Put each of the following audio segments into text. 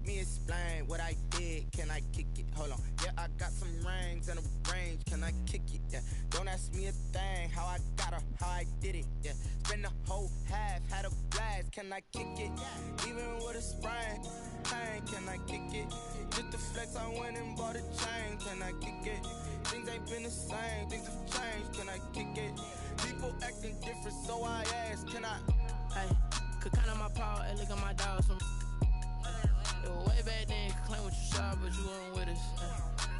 me explain what I did. Can I kick it? Hold on. Yeah, I got some rings and a range. Can I kick it? Yeah. Don't ask me a thing. How I got her, how I did it. Yeah. Spend the whole half, had a blast. Can I kick it? Even with a sprain. Pain, can I kick it? Just the flex, I went and bought a chain. Can I kick it? Things ain't been the same. Things have changed. Can I kick it? People acting different, so I ask. Can I? Hey, could count on my power and look at my dogs. It was way back then, could claim what you saw, but you weren't with us.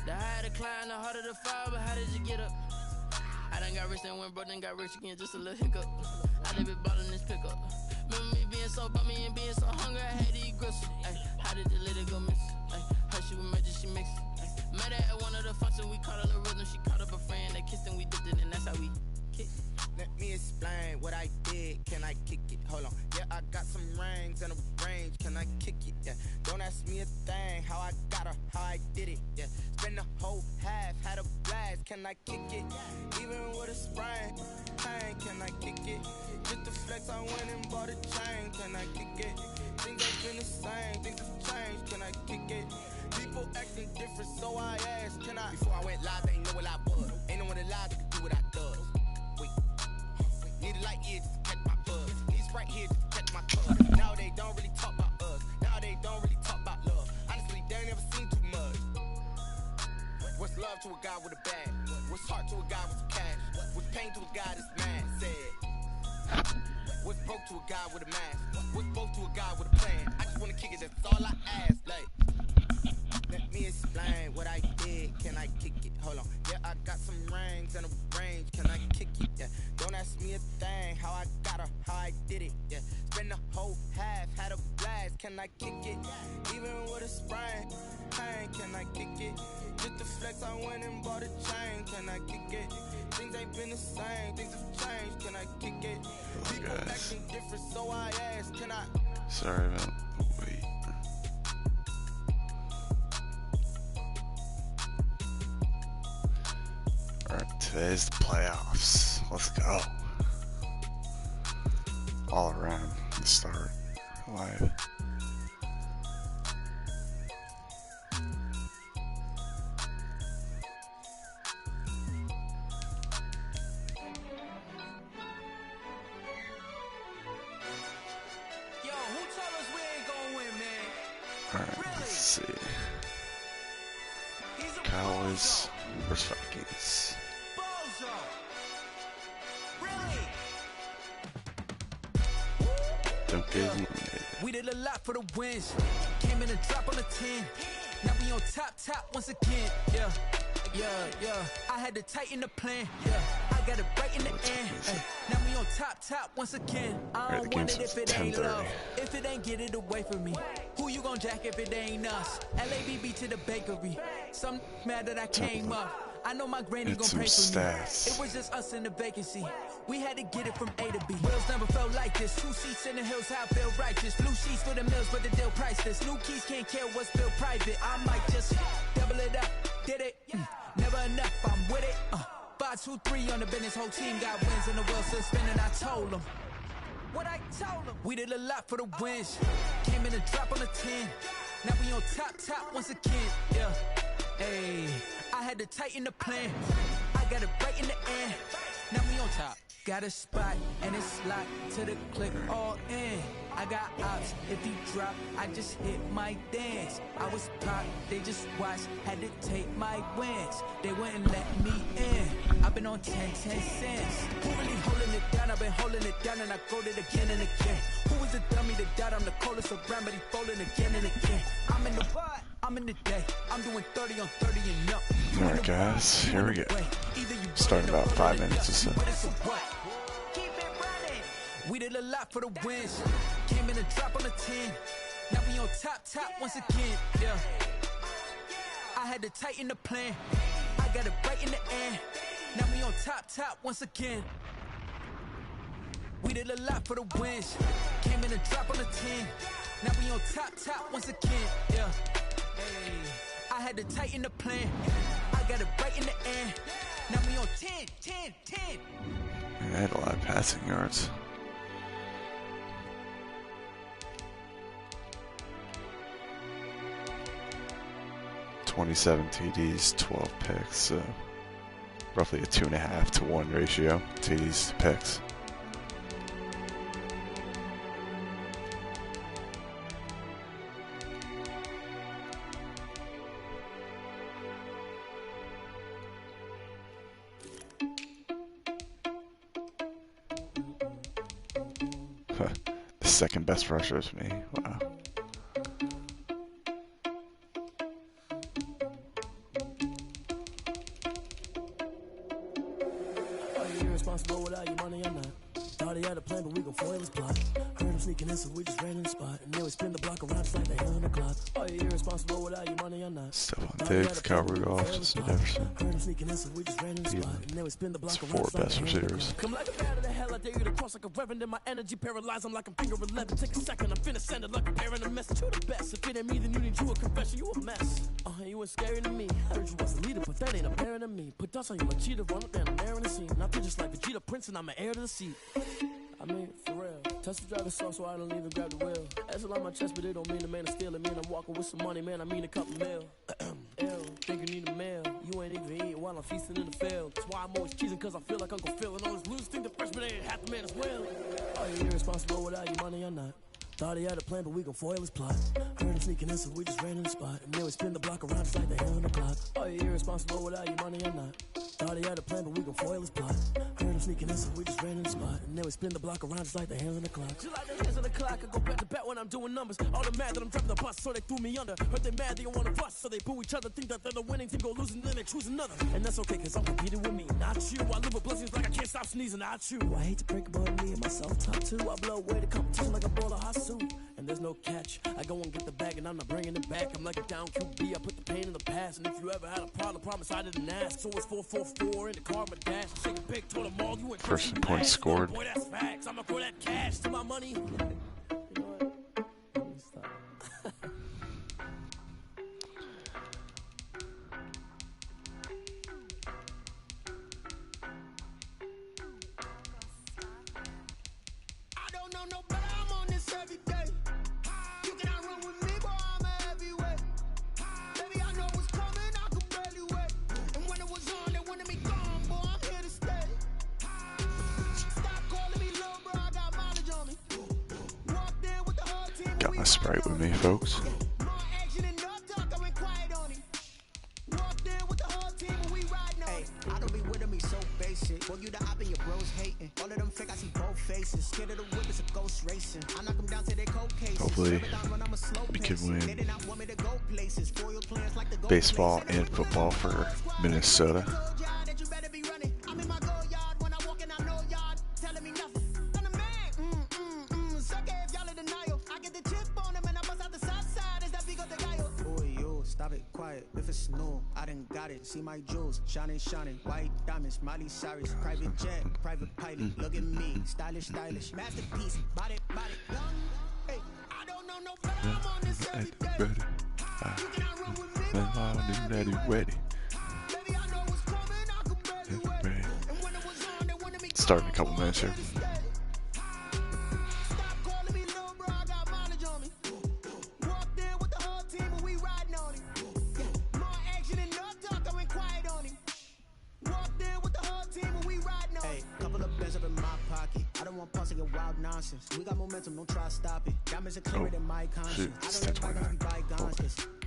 The higher the climb, the harder the fall, but how did you get up? I done got rich and went broke, then got rich again, just a little hiccup. I live it ballin' this pickup. Remember me being so bummy and being so hungry, I had to eat gristle. Ay, how did the lady go miss? Ay, how she was magic, she mixed. Met her at one of the functions, we caught her the rhythm, she caught up a friend, they kissed and we dipped it, and that's how we kicked. Let me explain what I did. Can I kick it? Hold on. Yeah, I got some rings and a range. Can I kick it? Yeah. Don't ask me a thing. How I got her, how I did it. Yeah. Spend the whole half, had a blast. Can I kick it? Even with a sprain. Pain, can I kick it? Just the flex, I went and bought a chain. Can I kick it? Things ain't been the same. Things have changed. Can I kick it? People acting different, so I asked. Can I? Before I went live, ain't know what I was. Ain't no one alive that could do what I does. Need a light here just to catch my buzz. Need Sprite here just to catch my buzz. Now they don't really talk about us. Now they don't really talk about love. Honestly, they ain't never seen too much. What's love to a guy with a bag? What's heart to a guy with some cash? What's pain to a guy that's mad? Said. What's broke to a guy with a mask? What's both to a guy with a plan? I just wanna kick it, that's all I ask. Like, let me explain what I did. Can I kick it? Hold on. Yeah, I got some rings and a range. Can I kick it? Yeah. Don't ask me a thing. How I got her, how I did it. Yeah. Spend the whole half, had a blast. Can I kick it? Even with a sprain. Pain, can I kick it? Just the flex, I went and bought a chain. Can I kick it? Things ain't been the same. Things have changed. Can I kick it? People acting different, so I ask. Can I? Sorry about wait. Alright, today's the playoffs. Let's go. All around the start. Live. Yo, who told us we ain't gonna win, man? Alright, Really? let's see. He's a Cowboys versus Vikings. bozo. Really? Don't get eliminated. We did a lot for the wins. Came in a drop on the 10. Now we on top once again. Yeah. I had to tighten the plan. Yeah. I got it right in the end. Ay, now we on top once again. I don't want it if it ain't love. If it ain't, get it away from me. Who you gon' jack if it ain't us? LABB to the bakery. Some mad that I came up. I know my granny gon' pray for me. It was just us in the vacancy. We had to get it from A to B. Wheels never felt like this. 2 seats in the hills, how I feel righteous. Blue sheets for the mills, but the deal priceless. New keys can't care what's built private. I might just double it up. Did it? Never enough, I'm with it. 5, 2, 3 on the business. Whole team got wins and the wheels still spinning. I told them what I told them. We did a lot for the wins. Came in a drop on the 10. Now we on top once again. Yeah. Hey, I had to tighten the plan. I got it right in the end. Now we on top. Got a spot and it's locked to the click all in. I got ops, if he drop, I just hit my dance. I was pop, they just watched, had to take my wins. They wouldn't let me in. I've been on 10 cents. Who really holding it down? I've been holding it down and I go it again and again. Who is the dummy that doubt I'm the coldest around, but he folding again and again. I'm in the day. I'm doing 30 on 30 and up. Alright guys, here we go. Start about 5 minutes or so. We did a lot for the wins. Came in a drop on the 10. Now we on top once again. Yeah. I had to tighten the plan. I got it right in the end. Now we on top once again. We did a lot for the wins. Came in a drop on the 10. Now we on top once again. Yeah. Hey. I had to tighten the plan. I got it right in the end. Now we on 10. I had a lot of passing yards. 27 TDs, 12 picks, so roughly a 2.5 to 1 ratio, TDs to picks. The second best rusher is me. Wow. Irresponsible without your money or not. Thought he had a plan, but we gon' foil his plot. Heard him sneaking in, so we just ran in the spot. And then we spin the block around just like the hell in the clock. Are you irresponsible without your money or not? Stephon Diggs, Kyle Rudolph, Justin Jefferson. Heard him sneaking in, so we just ran in the spot. And then we spin the block It's around 4 just like best the hell in the receivers. clock. Come like a bat of the hell, I dare you to cross like a reverend. In my energy paralyzed, I'm like I'm finger 11. Take a second, I'm finna send it like a parent a message. You the best. If it ain't me, then you need you a confession. You a mess. You ain't scary to me. I heard you was a leader, but that ain't apparent to me. Put dust on you like cheetah, run up down there in the scene. Not just like Vegeta Prince, and I'm an heir to the seat. I mean, for real. Tesla driver sauce, so I don't even grab the wheel. That's a lot on my chest, but it don't mean the man to steal it. Man, I'm walking with some money, man. I mean a couple mil. Ew, think you need a meal. You ain't even eating while I'm feasting in the field. That's why I'm always cheesing, cause I feel like Uncle Phil. And all this losers think the freshman ain't half the man as well. Are you irresponsible without your money or not? Thought he had a plan, but we gon' foil his plot. Heard him sneaking in, so we just ran in the spot. And then we spin the block around just like the hell in the clock. Are you irresponsible without your money or not? Thought he had a plan, but we gon' foil his plot. Heard him sneaking in, so we just ran in the spot. And then we spin the block around just like the hell in the clock. Just like the hands of the clock, I go back to back when I'm doing numbers. All the mad that I'm driving the bus, so they threw me under. Heard they mad, they don't wanna bust, so they boo each other. Think that they're the winning team, go losing, then they choose another. And that's okay, cause I'm competing with me, not you. I live with blessings like I can't stop sneezing, not you. I hate to break about me and myself top two. I blow away the competition like a ball of hot soup. And there's no catch. I go and get the bag and I'm not bringing it back. I'm like a down QB, I put the pain in the past. And if you ever had a problem, promise I didn't ask. So it's 4-4-4 in the car, my dash. Take a big total mall, you ain't First point scored. Boy, that's facts. I'ma throw that cash to my money. You know what? Let me stop. I don't know no better, I'm on this every day. You cannot run with me, boy, I'm a heavyweight. Baby, I know what's coming, I could barely wait. And when it was on, they wanted me gone, boy, I'm here to stay. Stop calling me little bro, I got mileage on me. Walked in with the whole team. Got my Sprite with me, folks. More action and no talk, I went quiet on him. Walked in with the whole team and we riding on him. I don't be with them, be so basic. Boy, you the op and your bros hating. All of them fake, I see both faces. Scared of the whip, it's a ghost racing. I knock them down to their cold cases. Hopefully, Run, I'm a slow we pace. can win They did not want me to go places. Foil plans like the gold baseball places. and football for Minnesota. Told y'all that you better be running. I'm in my go yard when I walk in, I know y'all telling me nothing. I'm the man. Suck it if y'all in denial. I get the chip on them and I bust out the south side. Is that big of the guy? Boy, yo, stop it, quiet. If it's snow, I done got it. See my jewels, shining, shining. White diamonds, Miley Cyrus. Private jet, private pilot. Look at me, stylish, stylish. Masterpiece, body, young. Hey, I don't know no better. I'm on this every day. Ready? You cannot run with me, boy, I'm I'm a ready, heavyweight. ready. Baby, I know what's coming, I could barely wait. Ready. And when it was on, they wanted me Starting a gone, couple boy, minutes I'm here. to stay. Stop calling me little bro, I got mileage on me. Walked in with the whole team and we riding on him. More action and no talk, I went quiet on him. Walked in with the whole team and we riding on Hey, him. couple of bins up in my pocket. I don't want pause to get wild nonsense. We got momentum, don't try to stop it. Diamonds are clearer than my conscience. shoot, I don't let it's bygones be bygones.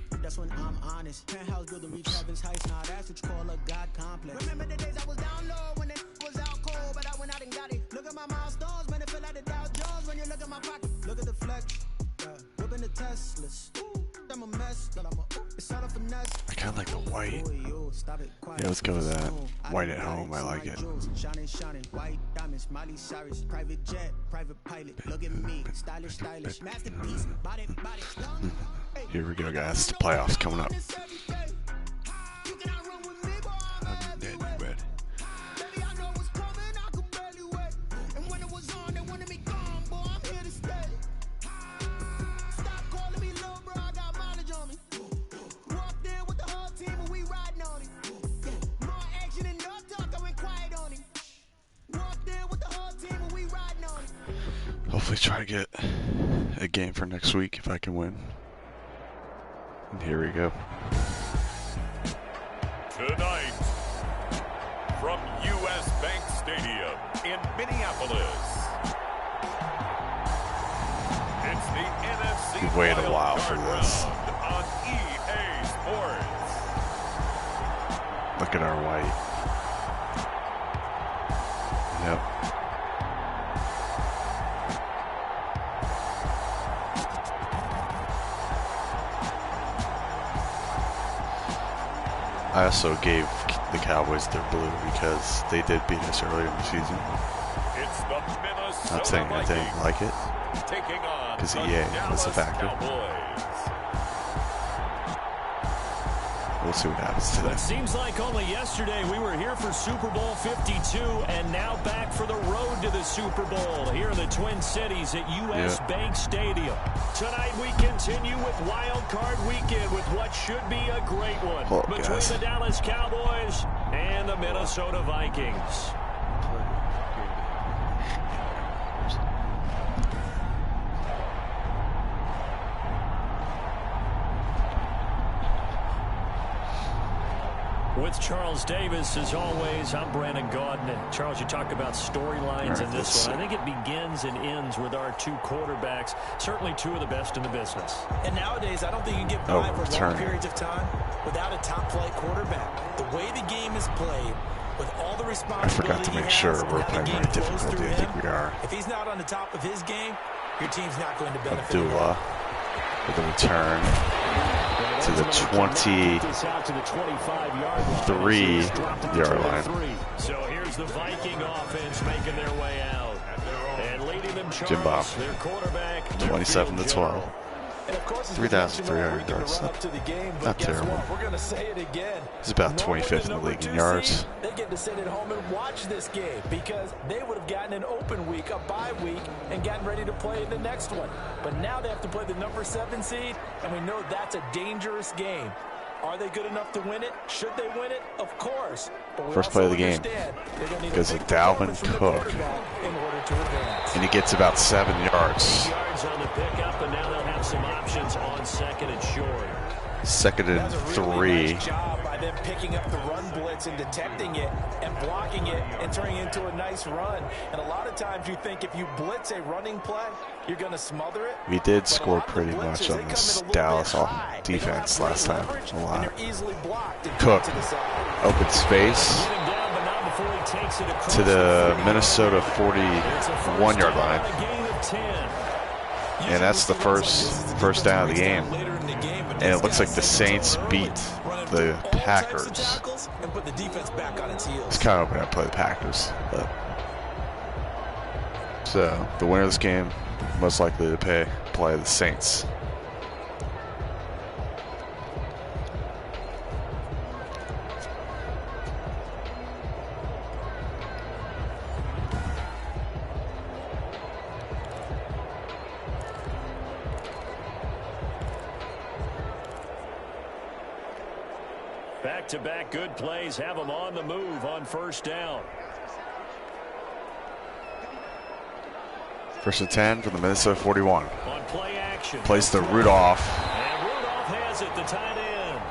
'Cause that's when I'm honest. Penthouse building, reach heaven's heights. Now that's what you call a God complex. Remember the days I was down low when it was out cold, but I went out and got it. Look at my milestones, man, it feel like the Dow Jones when you look at my pocket. Look at the flex. Whipping the Teslas. Ooh, I'm a mess, but I'm a it's all a finesse. I kind of like the white. Boy, yo, stop it, quiet. Yeah, let's go with that. I White done at got home, I See like my it. jewels, shining, shining. White diamonds, Miley Cyrus. Private jet, private pilot. Look at me, stylish, stylish. Masterpiece, body, young. Here we go, guys. The playoffs coming up. This every day. You cannot run with me, boy, I'm a I'm dead, heavyweight. ready. Baby, I know what's coming, I could barely wait. And when it was on, they wanted me gone, boy, I'm here to stay. Stop calling me little bro, I got mileage on me. Walked in with the whole team and we riding on him. More action and no talk, I went quiet on him. Walked in with the whole team and we riding on him. Hopefully try to get a game for next week if I can win. And here we go. Tonight, from U.S. Bank Stadium in Minneapolis, it's the NFC We've waited a while for this. on EA Sports. Look at our white. Yep. I also gave the Cowboys their blue because they did beat us earlier in the season. It's the Minnesota Not saying I didn't Vikings like it, taking on because the EA was a Dallas factor. Cowboys. We'll see what happens today. It seems like only yesterday we were here for Super Bowl 52 and now back for the road to the Super Bowl here in the Twin Cities at U.S. Bank Stadium. Tonight we continue with Wild Card Weekend with what should be a great one between the Dallas Cowboys and the Minnesota Vikings. With Charles Davis, as always, I'm Brandon Gaudin. Charles, you talk about storylines in this one. I think it begins and ends with our two quarterbacks, certainly two of the best in the business. And nowadays, I don't think you can get by for long periods of time without a top-flight quarterback. The way the game is played, with all the responsibility I forgot to make sure we're playing the right difficulty. I think we are. If he's not on the top of his game, your team's not going to benefit. Abdullah with a return to the 23-yard line. So here's the Viking offense making their way out. And leading them, JimBob, their quarterback, 27-12. And of course, 3,300 yards. Not terrible. We're going to say it again. He's about 25th in the league in yards. They get to sit at home and watch this game because they would have gotten an open week, a bye week, and gotten ready to play in the next one. But now they have to play the number 7 seed, and we know that's a dangerous game. Are they good enough to win it? Should they win it? Of course. First play of the game goes to Dalvin Cook, and he gets about 7 yards. On the pickup, and now they'll have some options on second and short. Second and 3. Nice job by them picking up the run blitz and detecting it and blocking it and turning it into a nice run. And a lot of times you think if you blitz a running play, you're going to smother it. We did score pretty much on this Dallas defense last time. A lot. Cook, open space to the Minnesota 41-yard line. And that's the first down of the game. And it looks like the Saints beat the Packers. It's kind of hoping I play the Packers. But. So, the winner of this game, most likely to play the Saints. Back-to-back good plays have them on the move on first down. First and 10 for the Minnesota 41. On play action. Plays to Rudolph. And Rudolph has it, the tight end.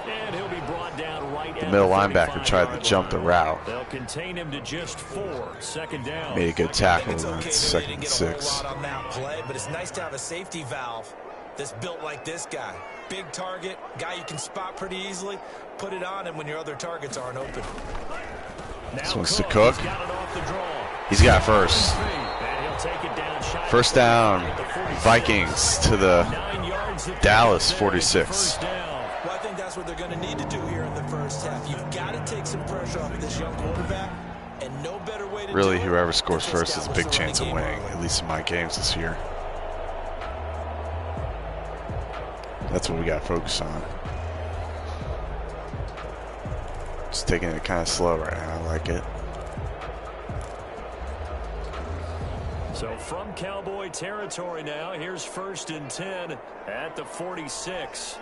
And he'll be brought down right the middle linebacker tried to jump the route. They'll contain him to just 4. Second down. Made a good tackle. It's okay, second and 6. A lot on that play, but it's nice to have a safety valve that's built like this guy. Big target, guy you can spot pretty easily. Put it on him when your other targets aren't open. This one's to Cook. He's got first. First down, Vikings to the Dallas 46. Well, I think that's what they're going to need to do here in the first half. You've got to take some pressure off of this young quarterback, and no better way to really, do it whoever scores than first has a big chance of winning, early. at least in my games this year. That's what we got to focus on. Just taking it kind of slow right now. I like it. So from Cowboy territory now, here's first and 10 at the 46.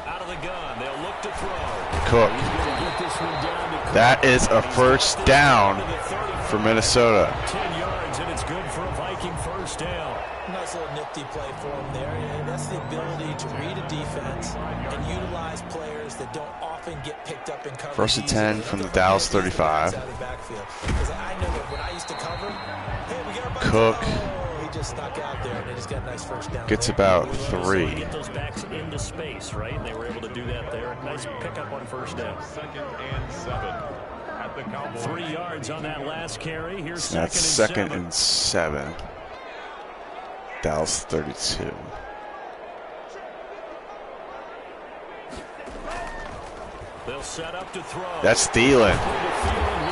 Out of the gun, they'll look to throw. Cook. That is a first down for Minnesota. 10 yards, and it's good for a Viking first down. Nice little nifty play for him there. And that's the ability to read a defense and utilize players that don't often get picked up in coverage. First and 10 from the Dallas 35. I know that when I used to cover, hey, we got a bunch Cook. He just snuck out there, and they just got a nice first down. Gets there. about 3. Get those backs into space, right? And they were able to do that there. Nice pickup on first down. 2nd and 7 at the Cowboys. 3 yards on that last carry. Here's So that's second and 7. Dallas 32. They'll set up to throw. That's Thielen.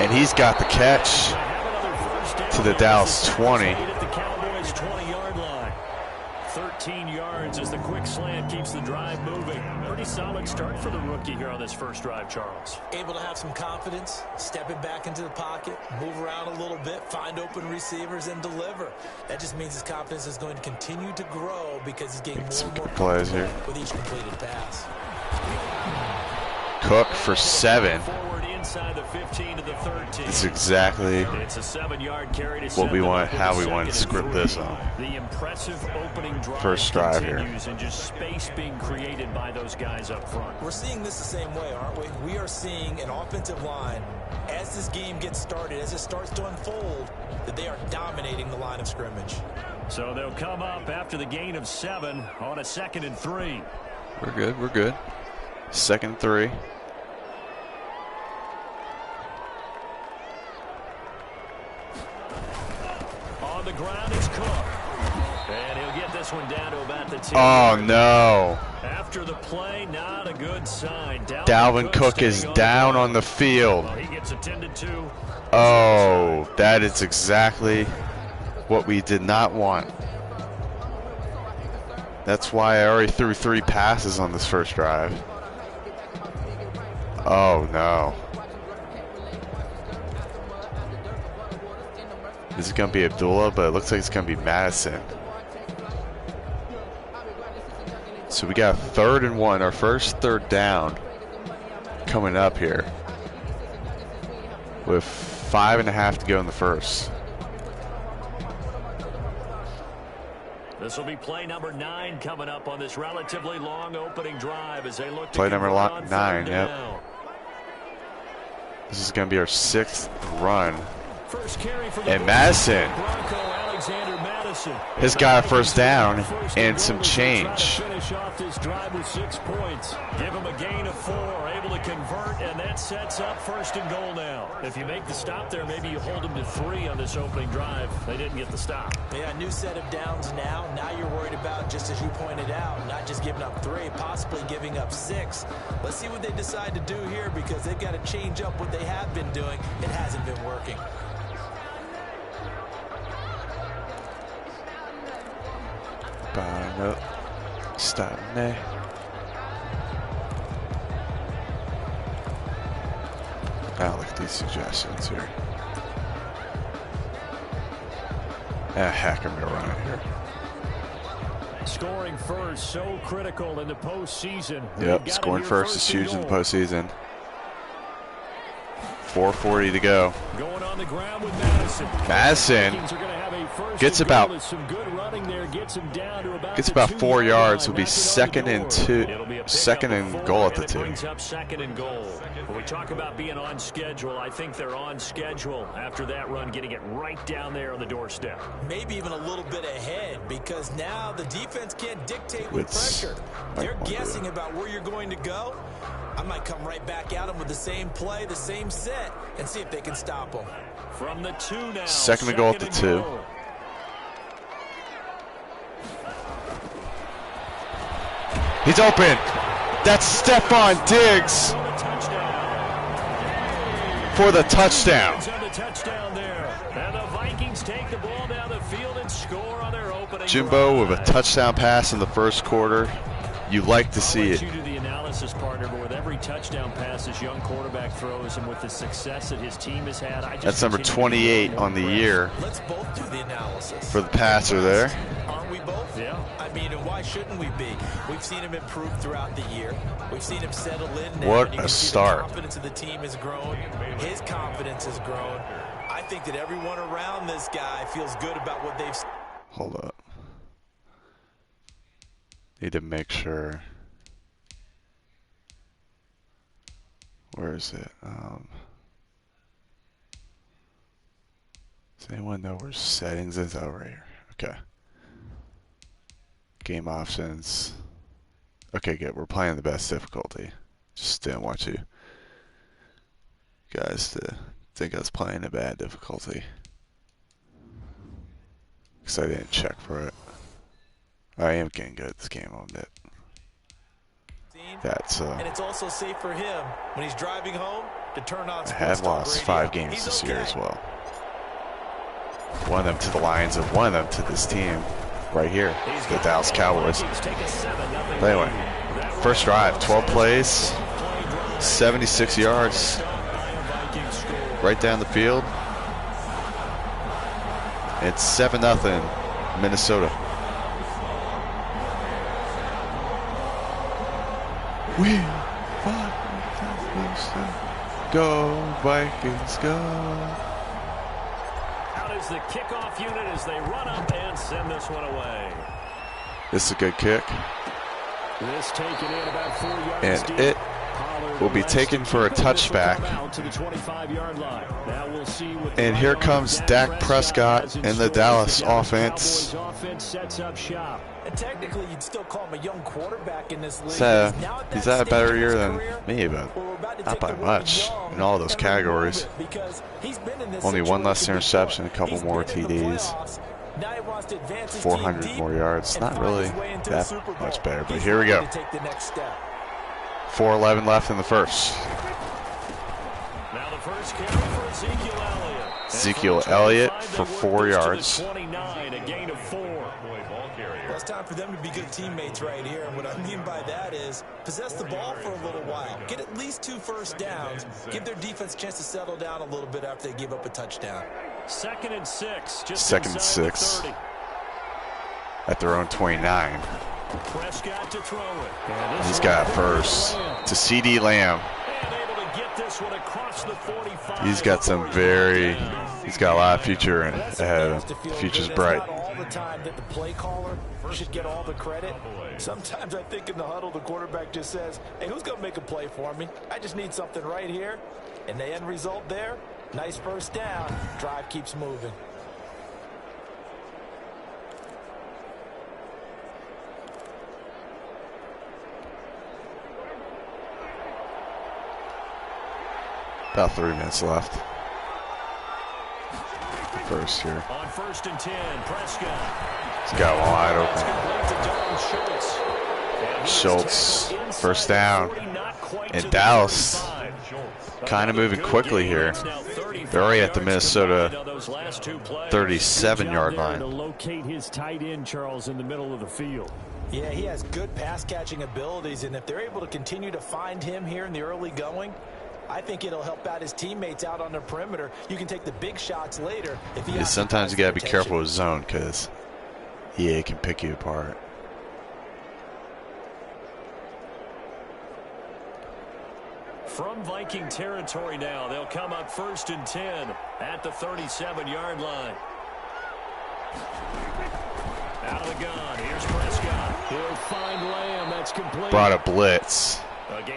And he's got the catch to the Dallas 20. At the Cowboys 20-yard line. 13 yards as the quick slant keeps the drive moving. Pretty solid start for the rookie here on this first drive, Charles. Able to have some confidence, stepping back into the pocket, move around a little bit, find open receivers, and deliver. That just means his confidence is going to continue to grow because he's getting more and more plays here with each completed pass. Cook for 7. Forward inside the 15 to the 13. It's exactly It's a 7-yard carry to what we want, set how them we up want to for script the this second on. and 3. The impressive opening drive First drive here. continues and just space being created by those guys up front. We're seeing this the same way, aren't we? We are seeing an offensive line, as this game gets started, as it starts to unfold, that they are dominating the line of scrimmage. So they'll come up after the gain of 7 on a 2nd and 3. We're good. We're good. 2nd and 3. On the ground is Cook. And he'll get this one down to about the 10. Oh, no. After the play, not a good sign. Dalvin Cook is down on the field. He gets attended to. Oh, that is exactly what we did not want. That's why I already threw 3 passes on this first drive. Oh, no. This is going to be Abdullah, but it looks like it's going to be Madison. So we got 3rd and 1, our first 3rd down coming up here with 5.5 to go in the first. This will be play number 9 coming up on this relatively long opening drive as they look to Play number convert on 9, 3rd yep. down. This is going to be our 6th run. First carry for the And Madison Bronco, Alexander Madison. has got a first down and some change. Finish off this drive with 6 points. Give him a gain of 4, able to convert, and that sets up 1st and goal now. If you make the stop there, maybe you hold them to 3 on this opening drive. They didn't get the stop. Yeah, new set of downs now. Now you're worried about, just as you pointed out, not just giving up 3, possibly giving up 6. Let's see what they decide to do here because they've got to change up what they have been doing. It hasn't been working. No, stop me. I like these suggestions here. Ah, heck, I'm gonna run it here. Scoring first, so critical in the postseason. Yep, scoring first is huge in the postseason. 4:40 to go. Going on the ground with Madison. Madison gets about gets about 4 yards. Will be 2nd and 2, 2nd and goal at the 2. Brings up 2nd and goal. When we talk about being on schedule, I think they're on schedule after that run, getting it right down there on the doorstep. Maybe even a little bit ahead because now the defense can't dictate with pressure. They're guessing about where you're going to go. I might come right back at them with the same play, the same set, and see if they can stop them. From the 2 now. 2nd and goal at the 2. He's open. That's Stephon Diggs for the touchdown. And the Vikings take the ball down the field and score on their opening Jimbo drive. with a touchdown pass in the first quarter. You like to see it. You do the analysis, partner, but with every touchdown pass this young quarterback throws and with the success that his team has had, That's number 28 on the year Let's both do the analysis. for the passer there. Aren't we both? Yeah. I mean, and why shouldn't we be? We've seen him improve throughout the year. We've seen him settle in now. What and you a can see start. The confidence of the team has grown. His confidence has grown. I think that everyone around this guy feels good about what they've seen. Hold up. Need to make sure. Where is it? Does anyone know where settings is? Oh, right here. Okay. Game options. Okay, good. We're playing the best difficulty. Just didn't want you guys to think I was playing a bad difficulty. Because I didn't check for it. I am getting good at this game, I'll admit. That's and it's also safe for him when he's driving home to turn on. I have lost 5 games this year as well. One of them to the Lions and one of them to this team right here, the Dallas Cowboys. But anyway, first drive, 12 plays, 76 yards, right down the field. It's 7-0 Minnesota. We go Vikings, go. Out is the kickoff unit as they run up and send this one away. This is a good kick. This taken in about 4 yards and deep. It will be taken for a touchback. To the 25-yard line. Now we'll see what and here comes Dak Prescott and the Dallas offense. Sets up shop. And technically, you'd still call him a young quarterback in this league. So, he's had a better year than me, but not by much in all those categories. Only one less interception, a couple more TDs, 400 more yards. Not really that much better, but here we go. 4:11 left in the first. Now the first carry for Ezekiel Elliott. Ezekiel Elliott for 4 yards. 29, a gain of 4. Well, it's time for them to be good teammates right here. And what I mean by that is possess the ball for a little while. Get at least 2 first downs. Give their defense a chance to settle down a little bit after they give up a touchdown. 2nd and 6. Just 2nd and 6. At their own 29. Prescott to throw it. He's got first to CD Lamb. He's got some he's got a lot of future ahead of him. The future's bright. All the time that the play caller should get all the credit. Sometimes I think in the huddle the quarterback just says, hey, who's going to make a play for me? I just need something right here. And the end result there, nice first down. Drive keeps moving. About 3 minutes left. First here. On 1st and 10, Prescott. He's got wide open. Schultz, first down. And Dallas kind of moving quickly here. They're already at the Minnesota 37-yard line. To locate his tight end, Charles, in the middle of the field. Yeah, he has good pass-catching abilities, and if they're able to continue to find him here in the early going, I think it'll help out his teammates out on the perimeter. You can take the big shots later. If he sometimes you got to be careful with zone because EA can pick you apart. From Viking territory now, they'll come up 1st and 10 at the 37-yard line. Out of the gun, here's Prescott. He'll find Lamb. That's complete. Brought a blitz.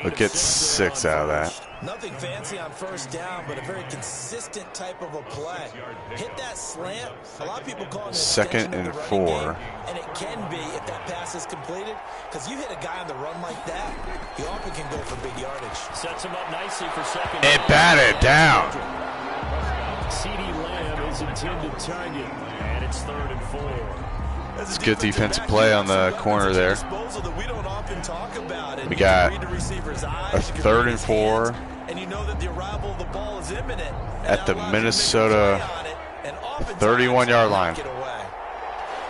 But gets 6 out of that. Nothing fancy on first down, but a very consistent type of a play. Hit that slant. A lot of people call it 2nd and 4. Game, and it can be if that pass is completed, because you hit a guy on the run like that, he often can go for big yardage. Sets him up nicely for 2nd. It batted down. CD Lamb is intended target, and it's 3rd and 4. It's a good defensive play on the corner there. We got a 3rd and 4 at the Minnesota 31-yard line.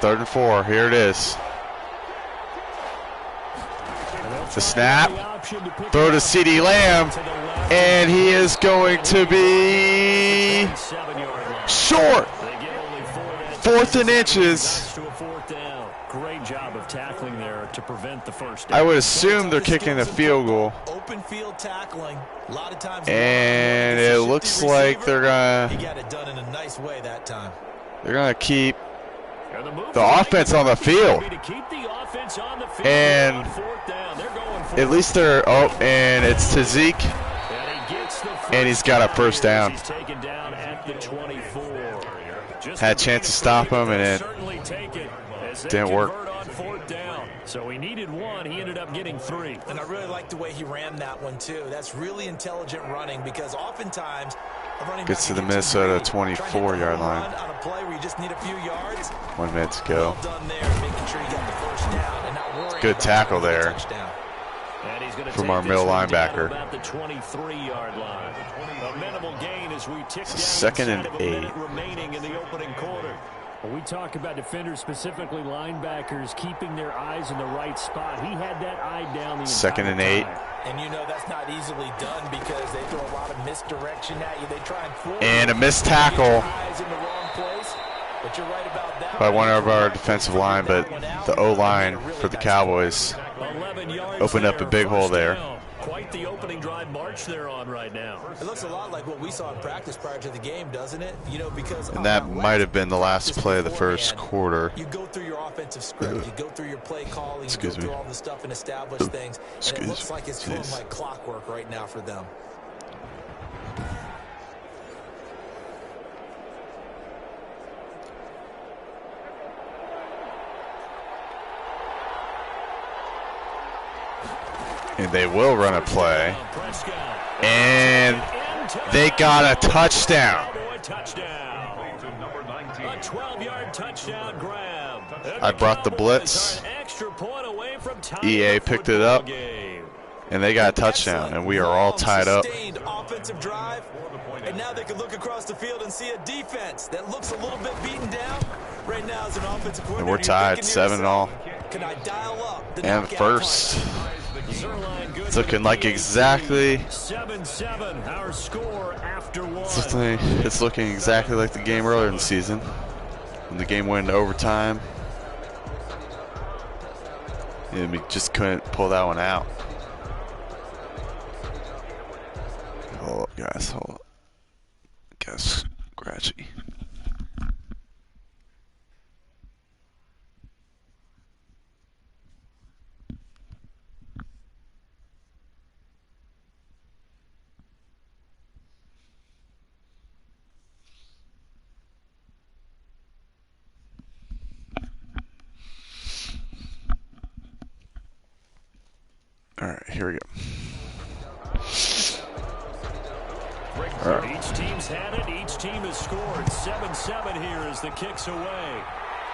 3rd and 4. Here it is. The snap. Throw to CD Lamb. And he is going to be short. 4th and inches. Great job of tackling there to prevent the first down. I would assume they're kicking a field goal. Open field tackling. A lot of times and it looks like they're gonna. He got it done in a nice way that time. They're gonna keep The offense on the field. And at least they're, oh, and it's to Zeke. And he's got a first down. Had a chance to stop him, and it didn't work. So he needed one. He ended up getting 3. And I really like the way he ran that one, too. That's really intelligent running because oftentimes a running gets to the Minnesota 24-yard line. On a play where you just need a few yards. 1 minute to go. Well done there, making sure you got the first down and not worrying Good tackle there from our middle linebacker. About the 23-yard line. A minimal gain as we tick down 2nd and 8 remaining in the opening quarter. When we talk about defenders, specifically linebackers, keeping their eyes in the right spot. He had that eye down the 2nd and 8. And you know that's not easily done because they throw a lot of misdirection at you. They try and fool and a missed tackle eyes in the wrong place. But you're right about that. by one of our defensive line, but the O-line for the Cowboys opened up a big hole there. Quite the opening drive march they're on right now. It looks a lot like what we saw in practice prior to the game, doesn't it? You know, because and that might have been the last play of the first quarter. You go through your offensive script, you go through your play calling, you go through all the stuff and establish things. And it looks like it's going like clockwork right now for them. And they will run a play. And they got a touchdown. A 12-yard touchdown grab. I brought the blitz. EA picked it up. And they got a touchdown. And we are all tied up. Offensive drive. And now they can look across the field and see a defense that looks a little bit beaten down. Right now as an offensive coordinator, and we're tied 7-all. Can I dial up and the first. It's looking like exactly. 7-7, our score after one. It's looking exactly like the game earlier in the season, when the game went into overtime, and we just couldn't pull that one out. Hold up, guys. Hold up. Guys, scratchy. All right, here we go. All right. Each team's had it. Each team has scored. 7-7 here as the kick's away.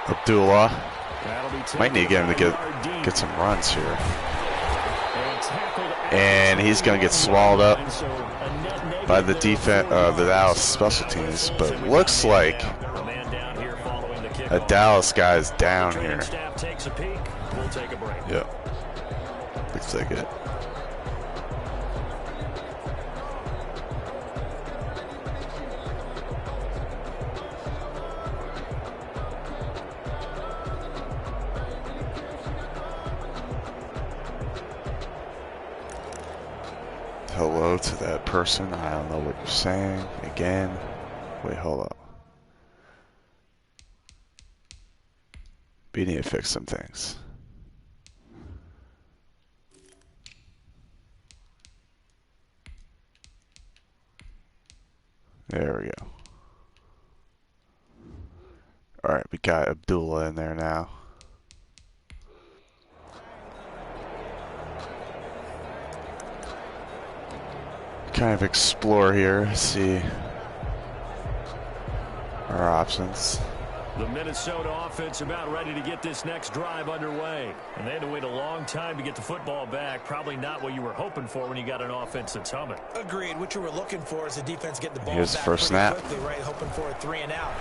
Abdullah might need to get him to get some runs here. And he's going to get swallowed up by the defense, the Dallas special teams. But looks like a Dallas guy is down here. Yeah. Looks like it. Hello to that person. I don't know what you're saying. Again. Wait, hold up. We need to fix some things. There we go. All right, we got Abdullah in there now. Kind of explore here, see our options. The Minnesota offense about ready to get this next drive underway. And they had to wait a long time to get the football back. Probably not what you were hoping for when you got an offense that's humming. Agreed. What you were looking for is the defense get the ball Here's the back first snap. quickly, right? Hoping for a 3 and out.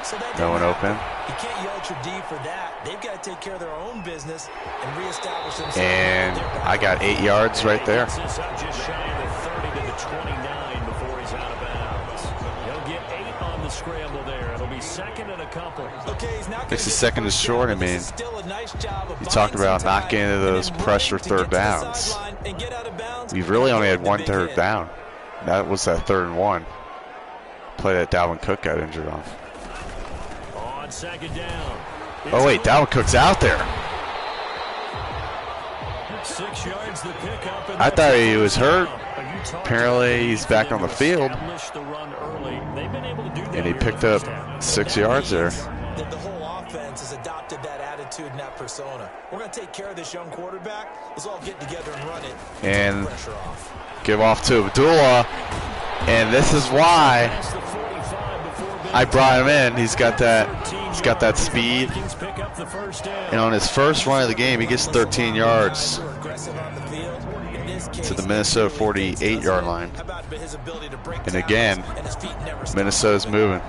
So that no one open. You can't yell at your D for that. They've got to take care of their own business and reestablish themselves. And I got 8 yards right there. Just shy of the 30 to the 29 before he's out of bounds. He'll get 8 on the scramble there. It'll be second and a couple. Okay, he's not 60 seconds is short. I mean, you talk about not getting into those pressure third downs. We've really only had 1 third down. That was that 3rd and 1. Play that Dalvin Cook got injured on. On second down. Oh, wait, Dalvin Cook's out there. 6 yards the pickup. I thought he was hurt. Apparently, he's back on the field. And he picked up 6 yards there. The whole offense has adopted that attitude and that persona. We're going to take care of this young quarterback. Let's all get together and run it. And give off to Abdullah. And this is why I brought him in. He's got that speed. And on his first run of the game, he gets 13 yards to the Minnesota 48-yard line. And again, Minnesota's moving.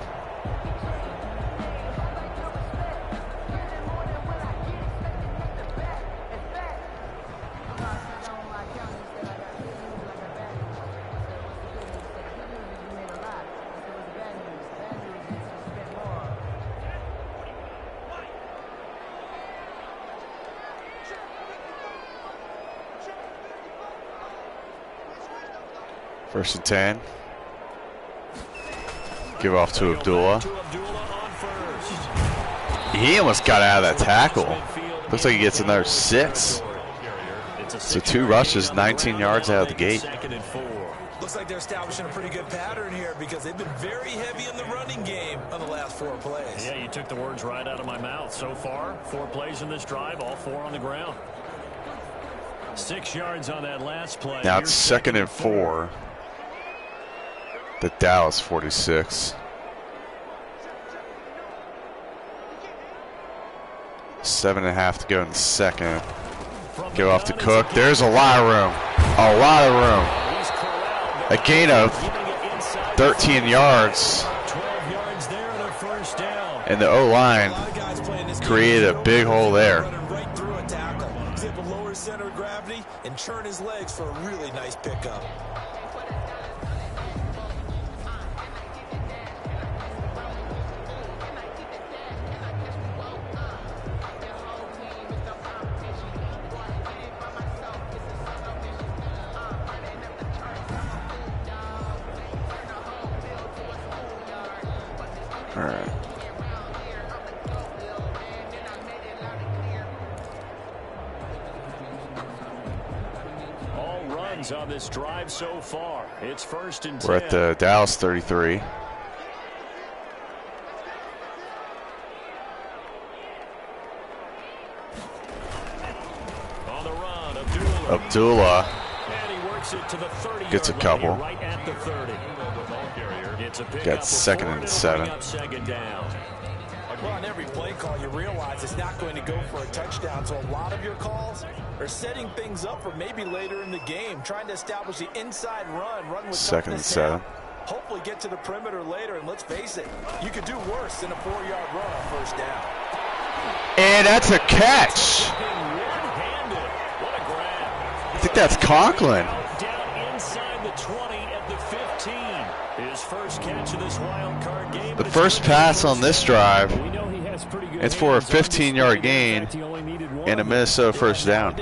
First and 10. Give off to Abdullah. He almost got out of that tackle. Looks like he gets another 6. So 2 rushes, 19 yards out of the gate. Looks like they're establishing a pretty good pattern here because they've been very heavy in the running game on the last 4 plays. Yeah, you took the words right out of my mouth. So far, 4 plays in this drive, all 4 on the ground. 6 yards on that last play. Now it's 2nd and 4. The Dallas 46. 7.5 to go in the second. Go off to Cook. There's a lot of room. A lot of room. A gain of 13 yards. And the O-line created a big hole there. Lower center of gravity and turn his legs for a really nice pickup. All right. All runs on this drive so far. It's 1st and 10. We're at the Dallas 33. On the run, Abdullah. Abdullah And he works it to the 30. gets a couple. Right at the 30. It's a Got 2nd and 7. Second down. Well, on every play call, you realize it's not going to go for a touchdown. So a lot of your calls are setting things up for maybe later in the game, trying to establish the inside run with 2nd and 7. Hopefully get to the perimeter later. And let's face it, you could do worse than a 4-yard run on 1st down. And that's a catch. What a grab. I think that's Conklin. Down inside the 20 at the 15. His first catch of this wild card game. The first pass on this drive, it's for a 15-yard gain and a Minnesota 1st down.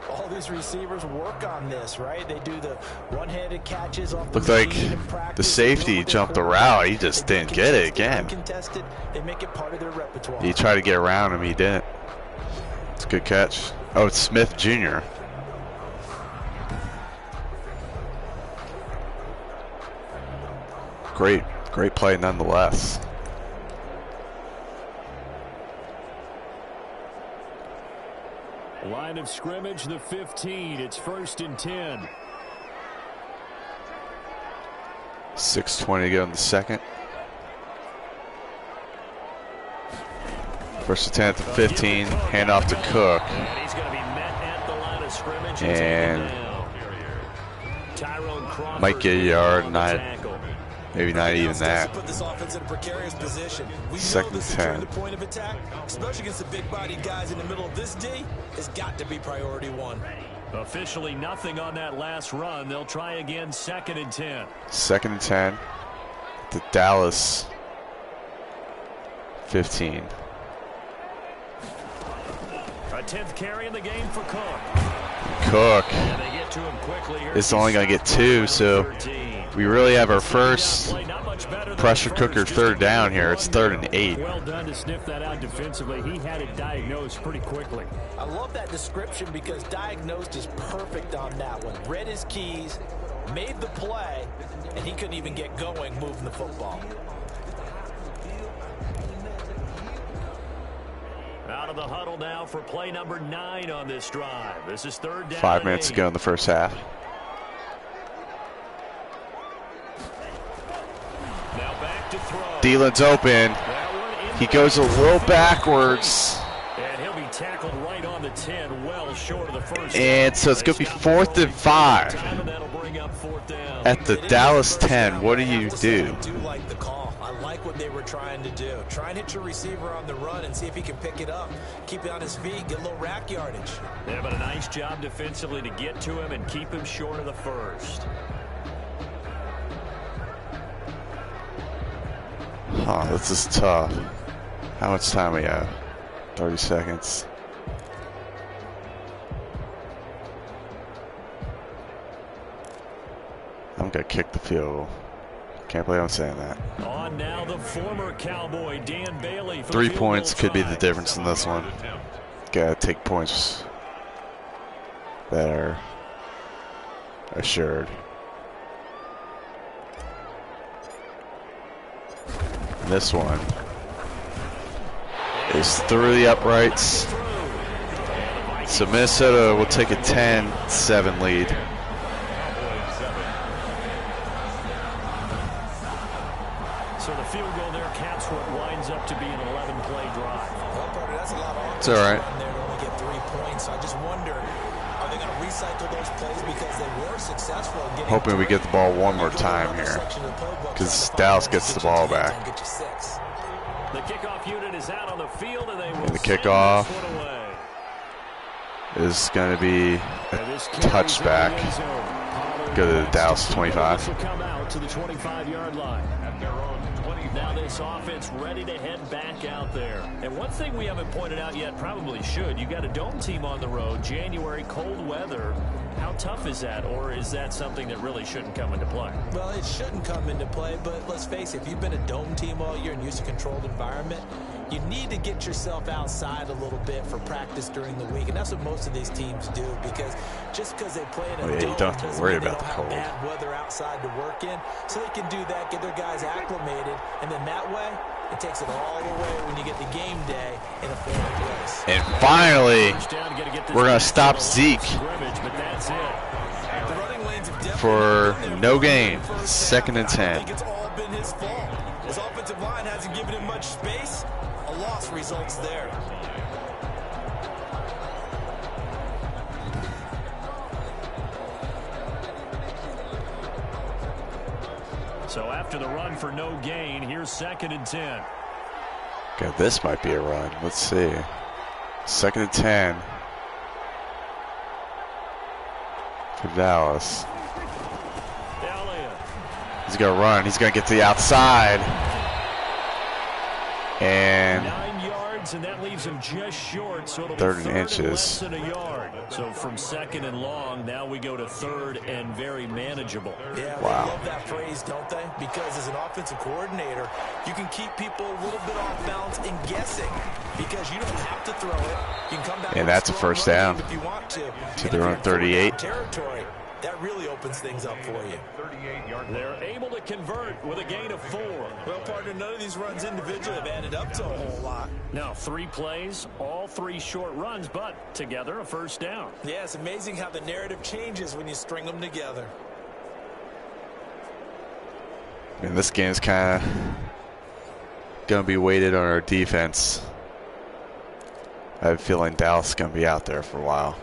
All these receivers work on this, right? They do the one-handed catches off the Looked like the safety jumped the route. He just didn't get it again. They make it part of their repertoire. He tried to get around him. He didn't. It's a good catch. Oh, it's Smith Jr. Great play nonetheless. Line of scrimmage, the 15. It's 1st and 10. 6:20 to go in the second. 1st and 10 at the 15. Hand off to Cook. And he's going to be met at the line of scrimmage. And might get a yard, maybe not even that. Put this offense in a precarious position. We 2nd know this and 10. the point of attack, especially against the big-bodied guys in the middle of this D, has got to be priority 1. Officially nothing on that last run. They'll try again, 2nd and 10. 2nd and 10. The Dallas 15. A 10th carry in the game for Cook. Cook. And they get It's only going to get 2, so we really have our first pressure cooker third down here. It's 3rd and 8. Well done to sniff that out defensively. He had it diagnosed pretty quickly. I love that description because diagnosed is perfect on that one. Read his keys, made the play, and he couldn't even get going moving the football. Out of the huddle now for play number 9 on this drive. This is 3rd down. 5 minutes to go in the first half. Now back to throw. Thielens open. He goes a little backwards. And he'll be tackled right on the 10, well short of the first. And so it's going to be 4th and 5. That'll bring up 4th down. At the Dallas 10, what do you do? I do like the call. I like what they were trying to do. Try and hit your receiver on the run and see if he can pick it up. Keep it on his feet, get a little rack yardage. Yeah, but a nice job defensively to get to him and keep him short of the first. Oh, this is tough. How much time we have? 30 seconds. I'm going to kick the field goal. Can't believe I'm saying that. On now the former Cowboy, Dan Bailey. 3 points could be the difference in this one. Got to take points that are assured. This one is through the uprights. So Minnesota will take a 10-7 lead. So the field goal there caps what winds up to be an 11-play drive. Well, Carter, that's a lot of It's all right. there to only get 3 points. I just wonder, are they going to recycle those plays because they were successful in getting Hoping we get the ball one more time here, because Dallas gets the ball back. The kickoff unit is out on the field, and they will And the kickoff send this one away. is going to be a touchback. Go to the Dallas 25. This will come out to the 25-yard line. Now this offense ready to head back out there. And one thing we haven't pointed out yet, probably should, you got a dome team on the road, January, cold weather. How tough is that, or is that something that really shouldn't come into play? Well, it shouldn't come into play, but let's face it, if you've been a dome team all year and used to a controlled environment, you need to get yourself outside a little bit for practice during the week, and that's what most of these teams do, because just because they play in a dome you don't have to worry about the cold. bad weather outside to work in, so they can do that, get their guys acclimated, and then that way, it takes it all away when you get the game day in a foreign place. And finally, we're going to stop Zeke for no gain. 2nd and 10. I think it's all been his fault. His offensive line hasn't given him much space. A loss results there. So after the run for no gain, here's 2nd and 10. Okay, this might be a run. Let's see. 2nd and 10 for Dallas. He's going to run. He's going to get to the outside. And 9 yards, and that leaves him just short. So it'll 3rd be and inches. less than a yard. So from 2nd and long, now we go to 3rd and very manageable. Yeah, wow. They love that phrase, don't they? Because as an offensive coordinator, you can keep people a little bit off balance and guessing because you don't have to throw it. You can come back and that's a first down if you want to their own 38. Territory. That really opens things up for you. They're able to convert with a gain of 4. Well, partner, none of these runs individually have added up to a whole lot. Now 3 plays, all 3 short runs, but together a first down. Yeah, it's amazing how the narrative changes when you string them together. And this game's kind of going to be weighted on our defense. I have a feeling Dallas is going to be out there for a while.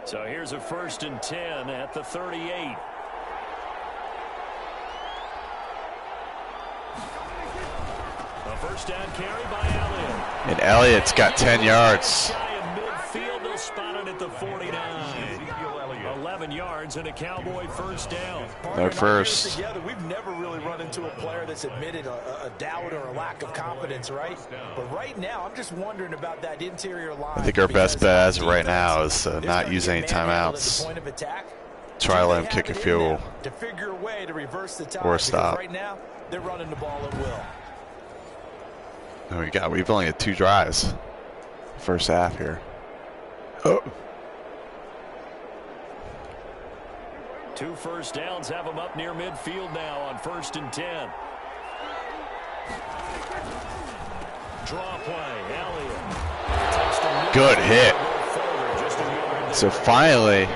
So here's a 1st and 10 at the 38. A first down carry by Elliott. And Elliott's got 10 yards. Midfield, they'll spot it at the 49. A 11 yards and a Cowboy first down. No first. Together, we've never really run into a player that's admitted a doubt or a lack of confidence, right? But right now, I'm just wondering about that interior line. I think our best bet as of right now is not use any timeouts. Try to let him kick a field goal to figure a way to reverse the tie, or stop. Right now, they're running the ball at will. Oh, we've only had 2 drives. First half here. Oh. 2 first downs have them up near midfield now on 1st and 10. Draw play, Elliott. Good hit. So finally,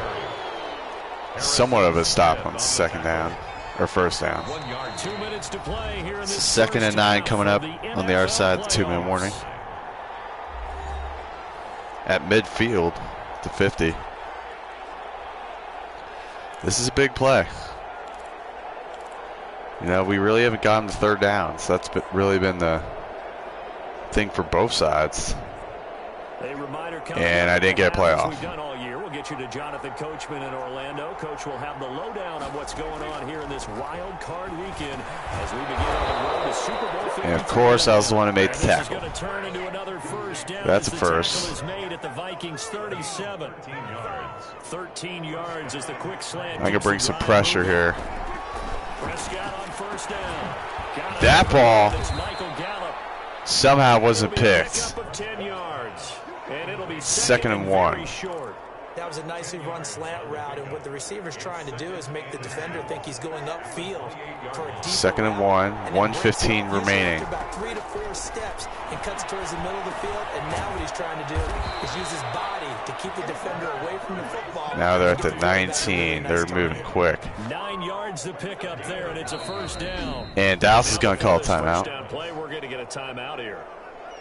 somewhat of a stop on second down, or first down. 2 minutes to play here in this 2nd and 9 coming up on the other side, 2-minute warning. At midfield, to 50. This is a big play. You know, we really haven't gotten to 3rd down, so that's really been the thing for both sides. And I didn't get a playoff. We've done all year. We'll get you to Jonathan Coachman in Orlando. Coach will have the lowdown on what's going on here in this wild card weekend as we begin on the road to Super Bowl 52. And of course, I was the one who made the tackle. This is going to turn into another first down. That's a the first. Tackle is made at the Vikings 37. 13 yards as the quick slant. I can bring some pressure here. Prescott on first down. That ball somehow wasn't picked. 2nd and 1. That was a nicely run slant route, and what the receiver's trying to do is make the defender think he's going upfield for a deep 2nd and 1, 1:15 remaining. About 3 to 4 steps and cuts towards the middle of the field, and now what he's trying to do is use his body to keep the defender away from the football. Now they're at the 19. They're moving quick. 9 yards to pick up there, and it's a first down. And Dallas is going to call a timeout. We're going to get a timeout here,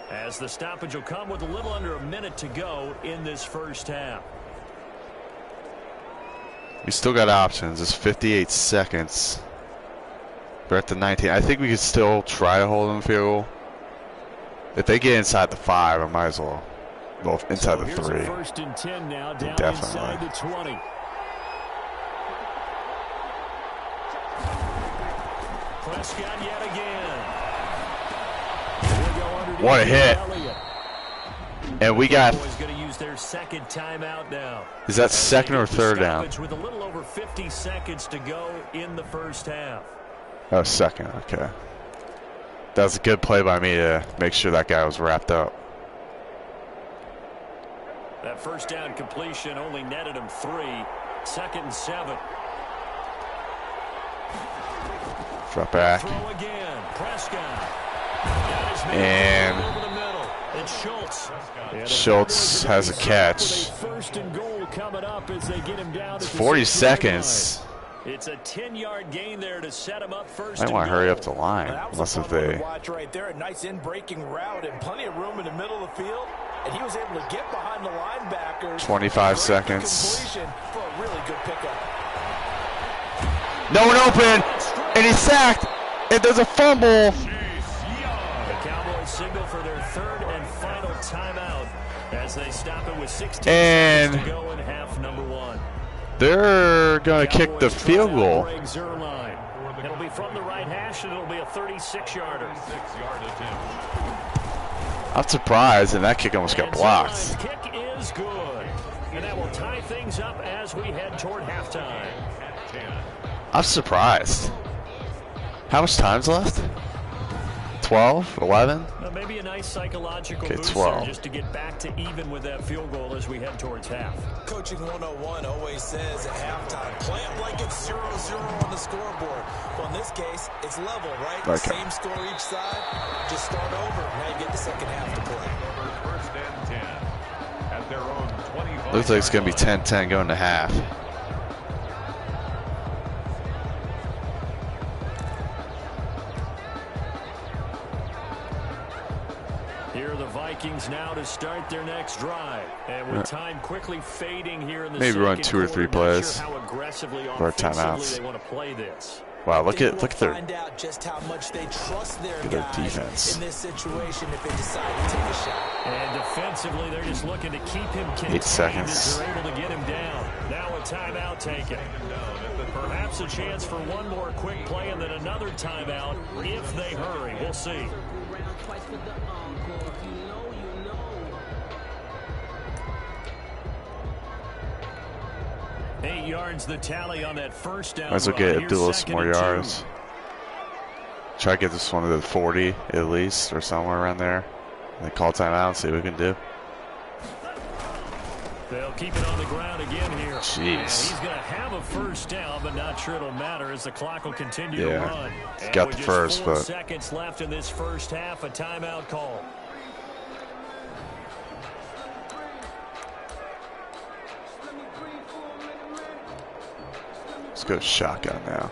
as the stoppage will come with a little under a minute to go in this first half. We still got options. It's 58 seconds. They're at the 19. I think we could still try to hold them field goal. If they get inside the 5, I might as well. Well, inside the 3. 1st and 10 now, down Definitely. inside the 20. Prescott yet again. What a hit. And we got. Going to use their 2nd timeout now. Is that 2nd or 3rd down? With a little over 50 seconds to go in the first half. Oh, 2nd. Okay. That was a good play by me to make sure that guy was wrapped up. That first down completion only netted him 3. 2nd and 7. Drop back. Throw again. Prescott. And Schultz has a catch. First and goal coming up as they get him down. It's 40 seconds. It's a 10-yard gain there to set him up first. I want to hurry up the line. Unless if they. Watch right there, a nice in-breaking route and plenty of room in the middle of the field, and he was able to get behind the linebackers. 25 seconds. For a really good pickup. No one open, and he's sacked. And there's a fumble. The Cowboys signal for their 3rd and final timeout as they stop it with 16 and seconds to go in half number 1. They're going to kick the field goal. It'll be from the right hash, and it'll be a 36-yarder. I'm surprised, and that kick almost got blocked. The kick is good, and that will tie things up as we head toward halftime. I'm surprised. How much time's left? 12? 11? Maybe a nice psychological boost 12. just to get back to even with that field goal as we head towards half. Coaching 101 always says at halftime, play it like it's 0-0 on the scoreboard. Well, in this case, it's level, right? Okay. Same score each side. Just start over. Now you get the second half to play. 1st and 10 at their own 25. Looks like it's going to be 10-10 going to half. Here are the Vikings now to start their next drive. And with time quickly fading here in the maybe run second 2 or 3 quarter, not plays. sure how aggressively Or timeouts. they want to play this. Wow, look at their Find out just how much they trust their their guys defense. in this situation if they decide to take a shot. And defensively, they're just looking to keep him contained 8 seconds. as they're able to get him down. Now a timeout taken. Perhaps a chance for one more quick play and then another timeout if they hurry. We'll see. 8 yards the tally on that first down. Might as well get Abdullah some more yards. Try to get this one to the 40 at least, or somewhere around there. And then call timeout and see what we can do. They'll keep it on the ground again here. Jeez. He's going to have a first down, but not sure it'll matter as the clock will continue to run. He's got the first, but 4 seconds left in this first half, a timeout call. Let's go shotgun now.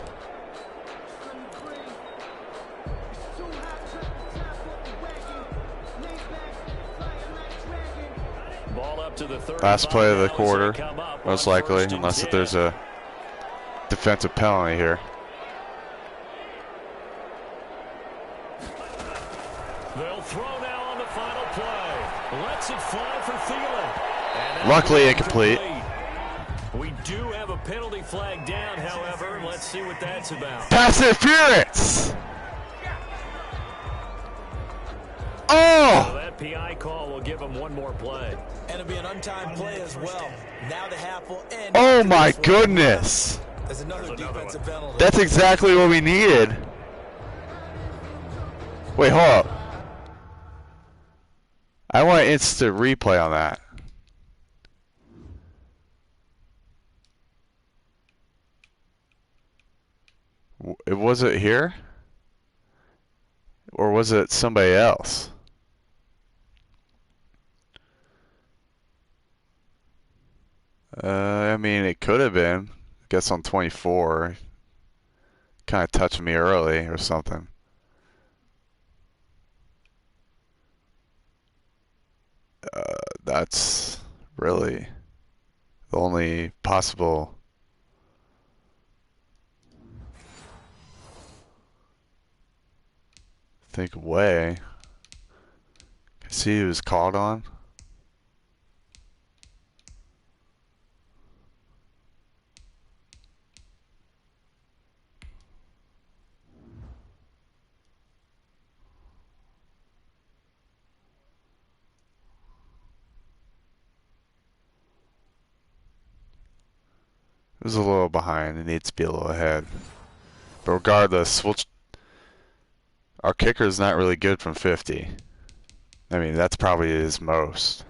Ball up to the 35. Last play of the quarter, most likely, unless if there's a defensive penalty here. They'll throw now on the final play. Lets it fly for Thielen. Luckily incomplete. We do have a penalty flag down, however. Let's see what that's about. Pass interference! Oh! So that PI call will give him one more play. And it'll be an untimed play as well. Now the half will end. Oh my goodness! There's another defensive penalty. That's exactly what we needed. Wait, hold up. I want an instant replay on that. Was it here? Or was it somebody else? I mean, it could have been. I guess on 24. Kind of touched me early or something. That's really the only possible way. See who was called on. It was a little behind. It needs to be a little ahead. But regardless, our kicker is not really good from 50. I mean, that's probably his most.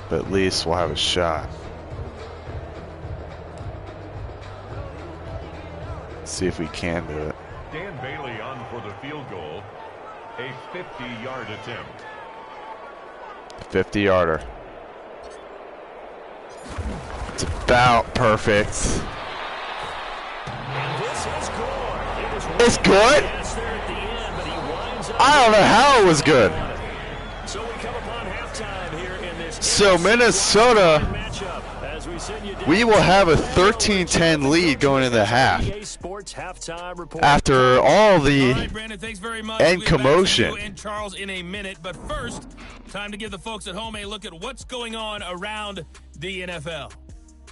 But at least we'll have a shot. See if we can do it. Dan Bailey on for the field goal. A 50-yard attempt. 50-yarder. It's about perfect. It's good? I don't know how it was good. So Minnesota, we will have a 13-10 lead going into the half. After all the end commotion. And Charles in a minute, but first, time to give the folks at home a look at what's going on around the NFL.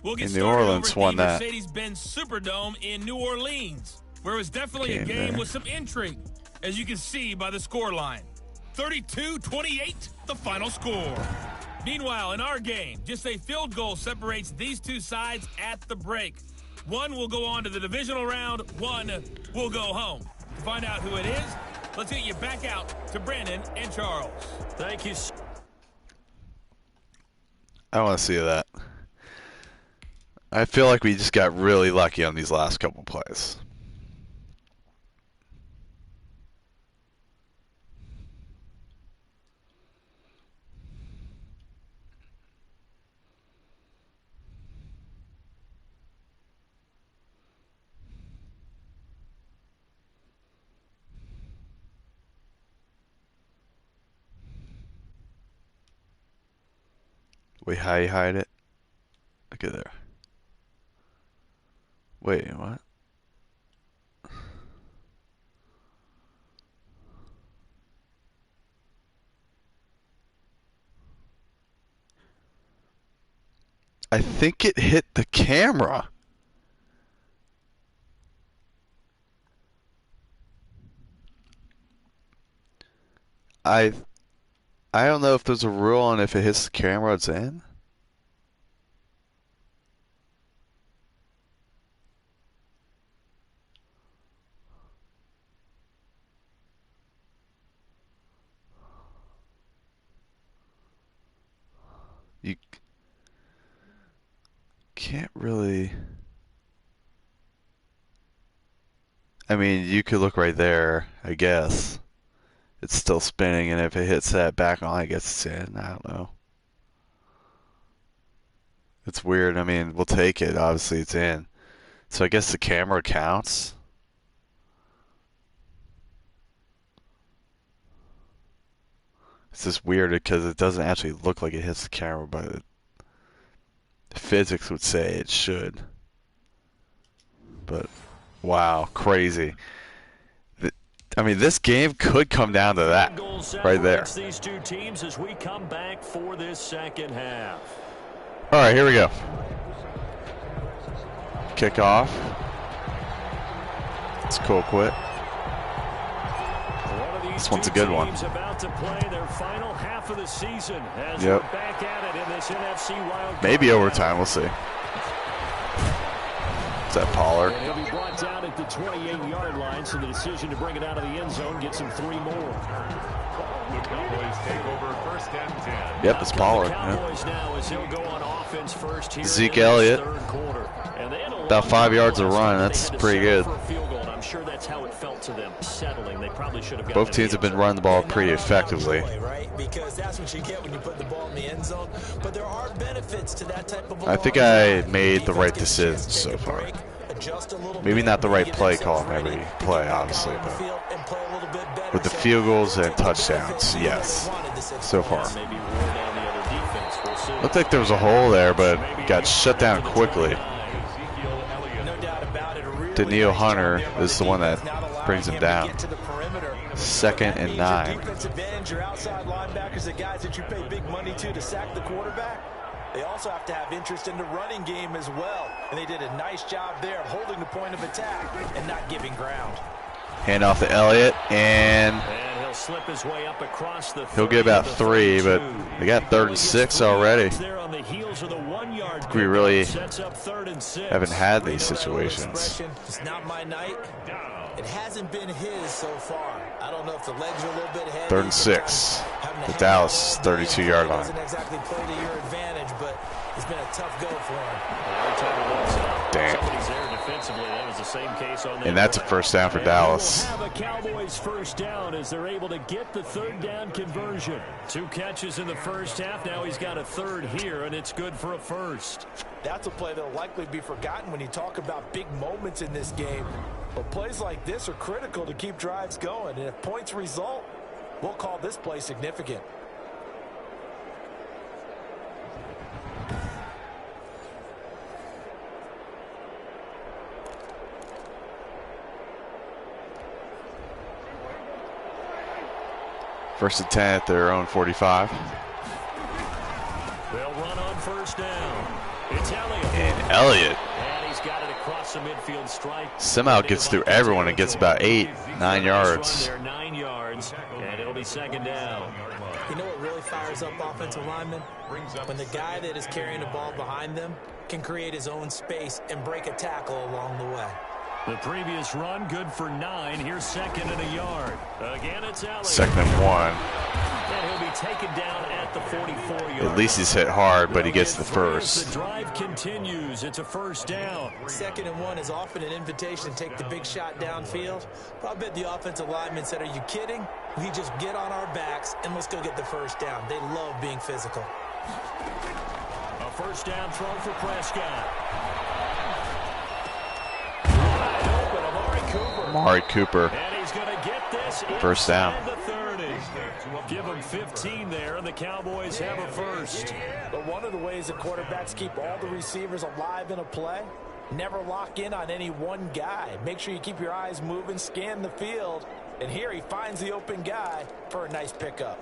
We'll get New Orleans won that. Mercedes-Benz Superdome in New Orleans, where it was definitely a game with some intrigue, as you can see by the score line. 32-28, the final score. Meanwhile, in our game, just a field goal separates these two sides at the break. One will go on to the divisional round, one will go home. To find out who it is, let's get you back out to Brandon and Charles. Thank you. I want to see that. I feel like we just got really lucky on these last couple plays. Wait, how you hide it? Look at there. Wait, what? I think it hit the camera. I don't know if there's a rule on if it hits the camera, it's in. You can't really. I mean, you could look right there, I guess. It's still spinning, and if it hits that back on, I guess it's in. I don't know. It's weird. I mean, we'll take it. Obviously, it's in. So I guess the camera counts. It's just weird because it doesn't actually look like it hits the camera, but physics would say it should. But, wow, crazy. I mean, this game could come down to that right there. These two teams as we come back for this second half. All right, here we go. Kickoff. It's cool quit. This one's a good one. About to play their final half of the season as yep. we're back at it in this NFC wild maybe overtime. We'll see. Is that Pollard? And he'll be brought down at the 28-yard line, so the decision to bring it out of the end zone gets him 3 more. The Cowboys take over 1st and 10. Yep, it's Pollard. Cowboys now as he'll go on offense first here Zeke Elliott. About 5 yards of run. That's pretty good. I'm sure that's how it felt to them settling. They probably should have. Both teams have been running the ball pretty effectively. Right? Because that's what you get when you put the ball in the end zone. But there are benefits to that type of ball. I think I made the right decision so far. Maybe not the right play call in every play, obviously, but with the field goals and touchdowns, yes, so far. Looked like there was a hole there, but got shut down quickly. Daniil Hunter is the one that brings him down. 2nd and 9. Defensive advantage, your outside linebackers, the guys that you pay big money to sack the quarterback. They also have to have interest in the running game as well. And they did a nice job there of holding the point of attack and not giving ground. Hand off to Elliott, and he'll slip his way up across the he'll get about 3, but they got 3rd and 6 already. We really haven't had these situations. It's not my night. It hasn't been his so far. I don't know if the legs are a little bit heavy. 3rd and 6. The Dallas 32-yard line. Doesn't exactly play to your advantage, but it's been a tough go for him. Damn. That was the same case on and that's a 1st down for Dallas. Have a Cowboys 1st down as they're able to get the 3rd down conversion. 2 catches in the 1st half. Now he's got a 3rd here, and it's good for a 1st. That's a play that'll likely be forgotten when you talk about big moments in this game. But plays like this are critical to keep drives going. And if points result, we'll call this play significant. First and 10 at their own 45. They'll run on 1st down. It's Elliott. And Elliott And he's got it across the midfield stripe. somehow gets through everyone and gets about 9 yards. There 9 yards, and it'll be 2nd down. You know what really fires up offensive linemen? When the guy that is carrying the ball behind them can create his own space and break a tackle along the way. The previous run, good for 9. Here's 2nd and a yard. Again, it's Elliott. 2nd and 1. And he'll be taken down at the 44-yard. At least he's hit hard, but he gets the 1st. The drive continues. It's a 1st down. 2nd and 1 is often an invitation to take the big shot downfield. But I bet the offensive linemen said, are you kidding? We just get on our backs and let's go get the 1st down. They love being physical. A 1st down throw for Prescott. Amari Cooper. And he's going to get this 1st down. The 30. Give him 15 there, and the Cowboys have a 1st. But one of the ways that quarterbacks keep all the receivers alive in a play, never lock in on any one guy. Make sure you keep your eyes moving, scan the field, and here he finds the open guy for a nice pickup.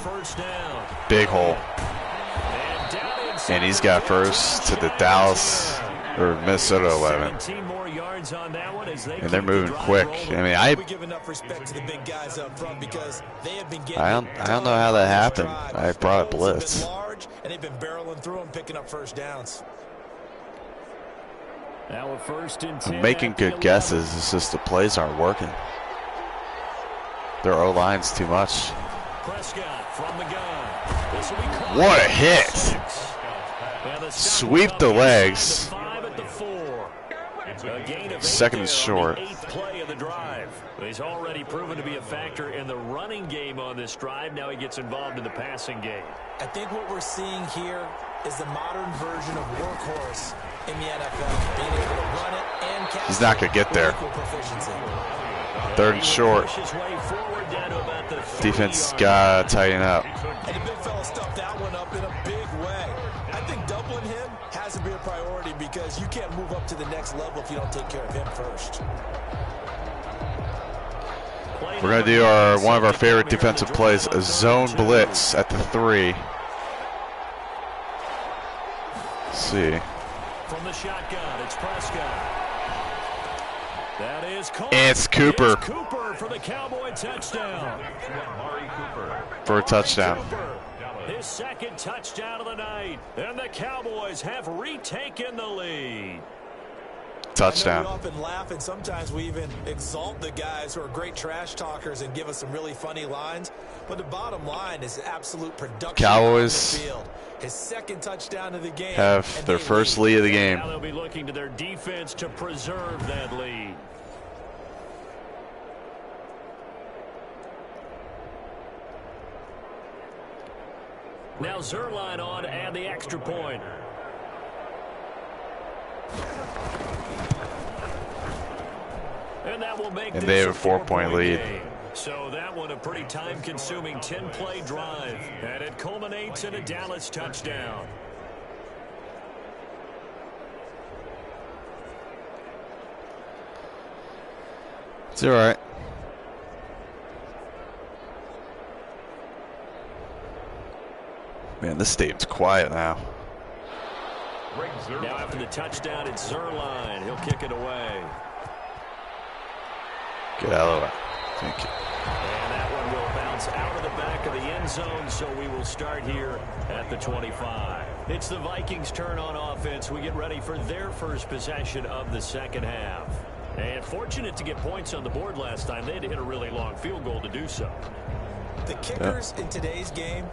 first down. Big hole. And he's got first to the Dallas or Minnesota 11. 17 more yards on that one as they And they're moving quick. I mean, I don't know how that happened. I brought a blitz. And they've been barreling through them, picking up first downs. Now a first and 10. I'm making good guesses. It's just the plays aren't working. Their O-line's too much. Prescott from the gun. What a hit! Sweep the legs. Second and short. Play of the drive. He's already proven to be a factor in the running game on this drive. Now he gets involved in the passing game. I think what we're seeing here is the modern version of workhorse in the NFL. Being able to run it and catch. He's not going to get there. Third and short. Defense got to tighten up. And the big fella stuffed that one up in a big way. I think doubling him has to be a priority because you can't move up to the next level if you don't take care of him first. We're going to do one of our favorite defensive plays, a zone blitz at the 3. Let's see. From the shotgun, it's Prescott. That is it's Cooper. It's Cooper for the Cowboy touchdown. For a touchdown. His second touchdown of the night. And the Cowboys have retaken the lead. Touchdown. We often laugh and sometimes we even exalt the guys who are great trash talkers and give us some really funny lines. But the bottom line is absolute production. Cowboys on the field. His second touchdown of the game. Have their first lead of the game. Now they'll be looking to their defense to preserve that lead. Now Zerline on and the extra point. And that will make they have a 4-point lead. Game. So that one a pretty time-consuming 10-play drive. And it culminates in a Dallas touchdown. It's all right. Man, this stadium's quiet now. Now after the touchdown, it's Zerline. He'll kick it away. Get out of the way. Thank you. And that one will bounce out of the back of the end zone, so we will start here at the 25. It's the Vikings' turn on offense. We get ready for their first possession of the second half. And fortunate to get points on the board last time. They had to hit a really long field goal to do so. The kickers in today's game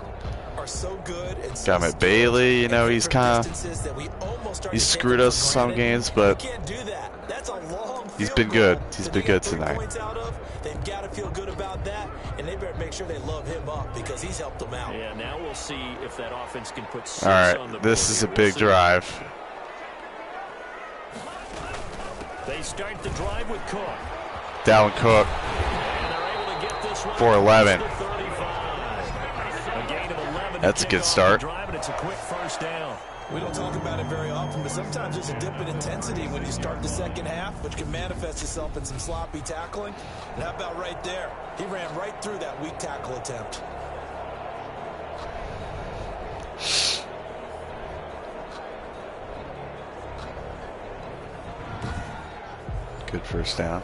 are so good. And so got Bailey, you know, he's kind of he's screwed us some games, but he's been good. He's been good tonight. They've got to feel good about that, and they better make sure they love him up because he's helped them out. Yeah, now we'll see if that offense can put six on the board. All right, this is a big drive. They start the drive with Cook. Dalvin Cook. For 11. That's a good start. It's a quick first down. We don't talk about it very often, but sometimes there's a dip in intensity when you start the second half, which can manifest itself in some sloppy tackling. And how about right there? He ran right through that weak tackle attempt. Good first down.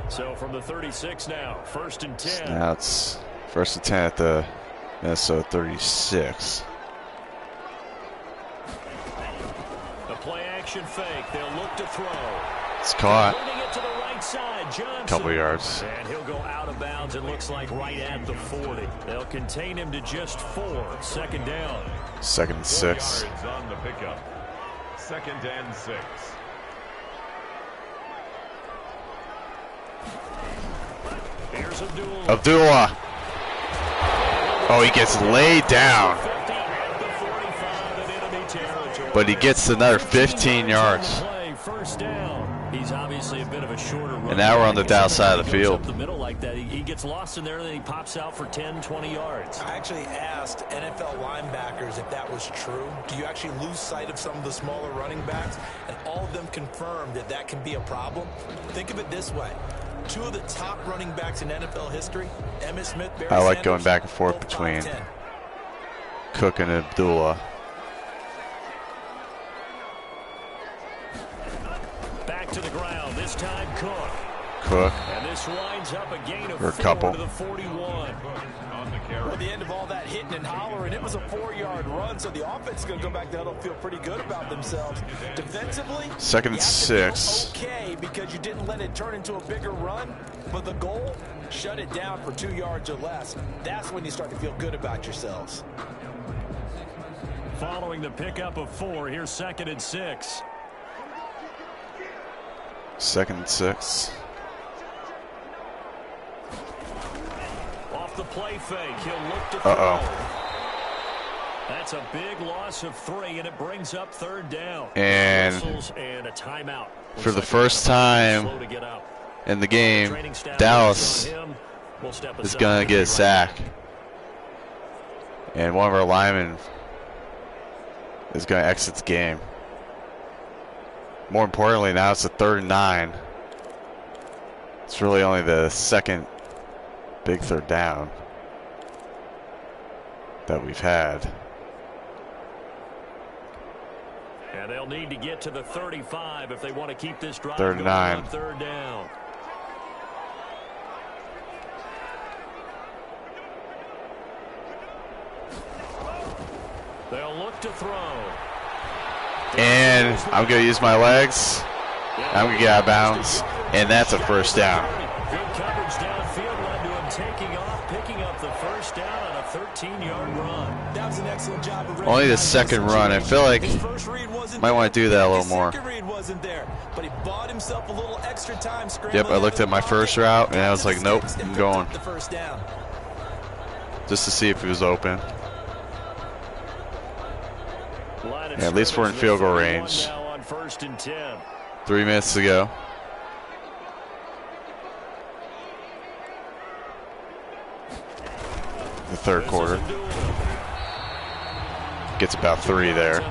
So from the 36 now, first and 10. Now it's first and 10 at the Minnesota 36. The play action fake. They'll look to throw. It's caught. It to the right side. Johnson. Couple yards. And he'll go out of bounds. It looks like right at the 40. They'll contain him to just 4. Second down. Second and 6. 4 yards on the pickup. Second and 6. Abdullah. Oh, he gets laid down. But he gets another 15 yards. First down. He he's obviously a bit of a shorter runner. And now we're on the down side of the field. Up the middle like that. He gets lost in there, and then he pops out for 10, 20 yards. I actually asked NFL linebackers if that was true. Do you actually lose sight of some of the smaller running backs? And all of them confirmed that that can be a problem. Think of it this way. 2 of the top running backs in NFL history, Emmitt Smith, Barry I like Sanders, going back and forth between Cook and Abdullah. Back to the ground. This time Cook. And this winds up a gain of 4 couple. to the 41. At the end of all that hitting and hollering, it was a 4-yard run, so the offense is going to go back to huddle, feel pretty good about themselves. Defensively, 2nd and 6. Okay, because you didn't let it turn into a bigger run, but the goal, shut it down for 2 yards or less. That's when you start to feel good about yourselves. Following the pickup of 4, here's 2nd and 6. 2nd and 6. Off the play fake, he'll look to throw. That's a big loss of 3, and it brings up 3rd down. And a timeout. For the first time in the game, Dallas is going to get a sack. And one of our linemen is going to exit the game. More importantly, now it's a 3rd and 9. It's really only the second big 3rd down that we've had. And they'll need to get to the 35 if they want to keep this drive 3rd and 9. on 3rd down. They'll look to throw. And I'm going to use my legs. I'm going to get out of bounds. And that's a 1st down. Good coverage downfield led to him taking off, picking up the 1st down on a 13-yard run. That was an excellent job of only the 2nd run. I feel like might want to do that a little more. Yep, I looked at my 1st route and I was like, nope, I'm going. Just to see if it was open. Yeah, at least we're in field goal range. 3 minutes to go. The 3rd quarter. Gets about 3 there.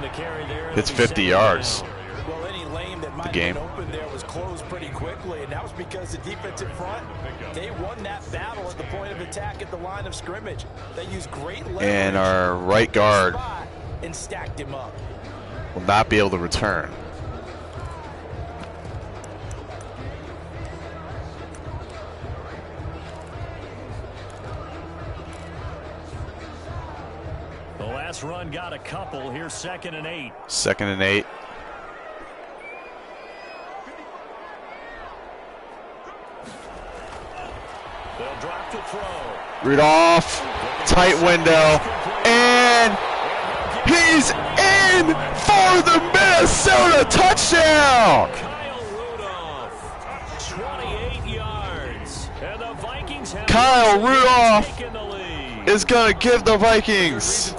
Hits 50 yards. Well, any lane that might have been open there was closed pretty quickly, and that was because the defensive front, they won that battle at the point of attack at the line of scrimmage. They used great leverage. And our right guard and stacked him up. Will not be able to return. The last run got a couple. Here's 2nd and 8. 2nd and 8. They'll drop to throw. Rudolph, tight window, and he's in for the Minnesota touchdown. Kyle Rudolph, 28 yards, and the Vikings have Kyle Rudolph is going to give the Vikings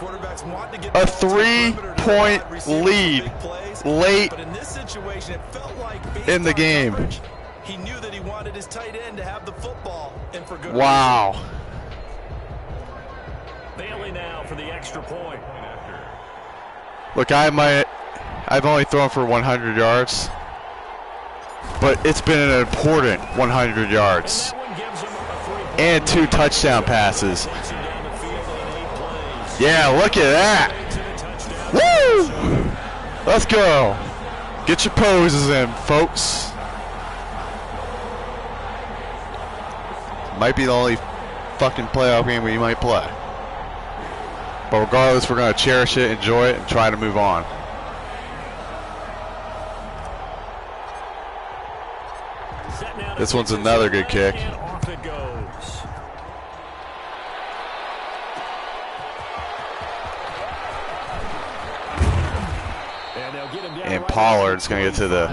a 3-point lead late in the game. He knew that he wanted his tight end to have the football, and for good wow. reason. Bailey now for the extra point. Look, I've only thrown for 100 yards, but it's been an important 100 yards and 2 touchdown passes. Yeah, look at that. Woo! Let's go. Get your poses in, folks. Might be the only fucking playoff game we might play. But regardless, we're going to cherish it, enjoy it, and try to move on. This one's another good kick. Off it goes. And Pollard's going to get to the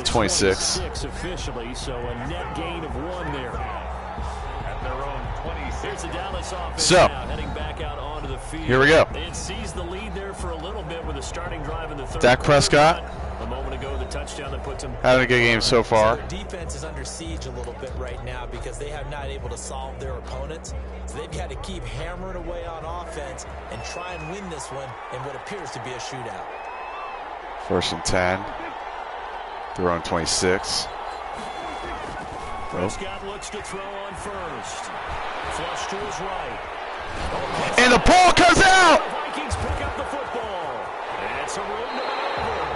26. Officially, so a net gain of 1 there. At their own 26. Here's the Dallas offense So, now, heading back out onto the field. Here we go. They had seized the lead there for a little bit with a starting drive in the 3rd Dak Prescott. A moment ago, the touchdown that puts them. Having a good game so far. Their defense is under siege a little bit right now because they have not able to solve their opponents. So they've got to keep hammering away on offense and try and win this one in what appears to be a shootout. 1st and 10. They're on 26. Prescott looks to throw on first. Flush to his right. And the ball comes out! The Vikings pick up the football. And it's a room to maneuver.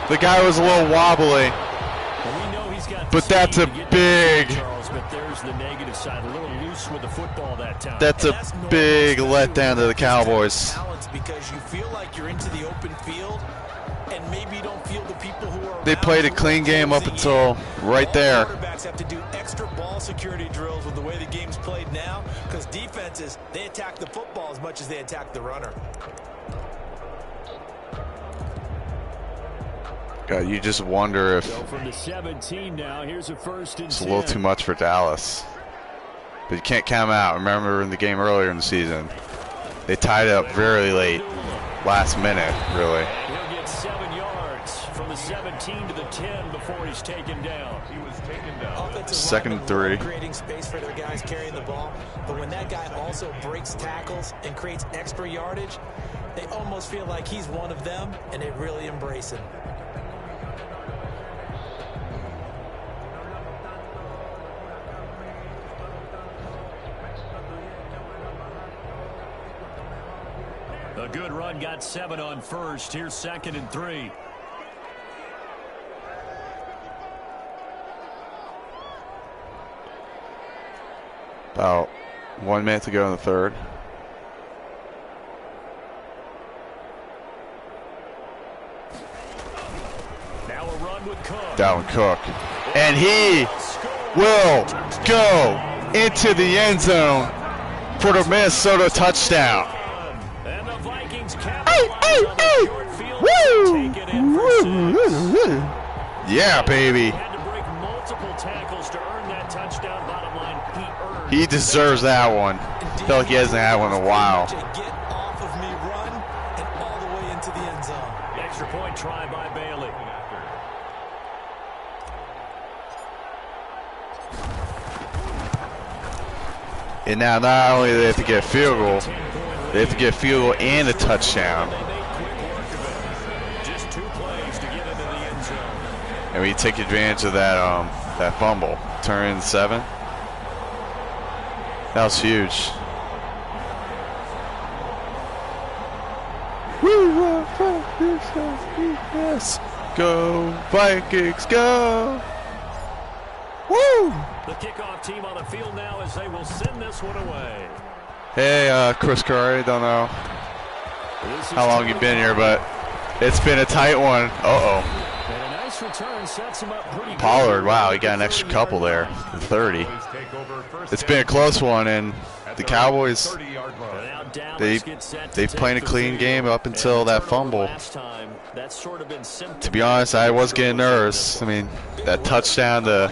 The guy was a little wobbly. We know he's got but that's a big... Charles, but there's the negative side. A little loose with the football that time. That's a big letdown to the Cowboys. Because you feel like you're into the open field, and maybe you don't feel the people who are. They played a clean game up until right there. Quarterbacks have to do extra ball security drills with the way the game's played now, because defenses, they attack the football as much as they attack the runner. God, you just wonder if so from the 17 now, here's a 1st and it's 10. a little too much for Dallas. But you can't count them out. Remember in the game earlier in the season, they tied it up very late, last minute, really. And he'll get 7 yards from the 17 to the 10 before he's taken down. He was taken down. 2nd and 3. Creating space for their guys carrying the ball, but when that guy also breaks tackles and creates extra yardage, they almost feel like he's one of them, and they really embrace him. A good run, got 7 on first. Here's 2nd and 3. About 1 minute to go in the 3rd. Now a run with Cook. Dalvin Cook. And he will go into the end zone for the Minnesota touchdown. And the Vikings capitalize on the short field. Take it in for 6. Yeah, baby. Had to break multiple tackles to earn that touchdown. Bottom line, he deserves that one. I feel like he hasn't had one in a while. Get off of me, run, and all the way into the end zone. Extra point try by Bailey. And now not only do they have to get a field goal, they have to get a field goal and a touchdown. Just 2 plays to get into the end zone. And we take advantage of that fumble. Turn in 7. That was huge. Yes. Go Vikings, go! Woo! The kickoff team on the field now as they will send this one away. Hey, Chris Curry, don't know how long you've been here, but it's been a tight one. Uh-oh. And a nice return sets him up pretty Pollard, wow, he got an extra couple there, 30. It's been a close one, and the Cowboys, they've played a clean game up until that fumble. To be honest, I was getting nervous. I mean, that touchdown to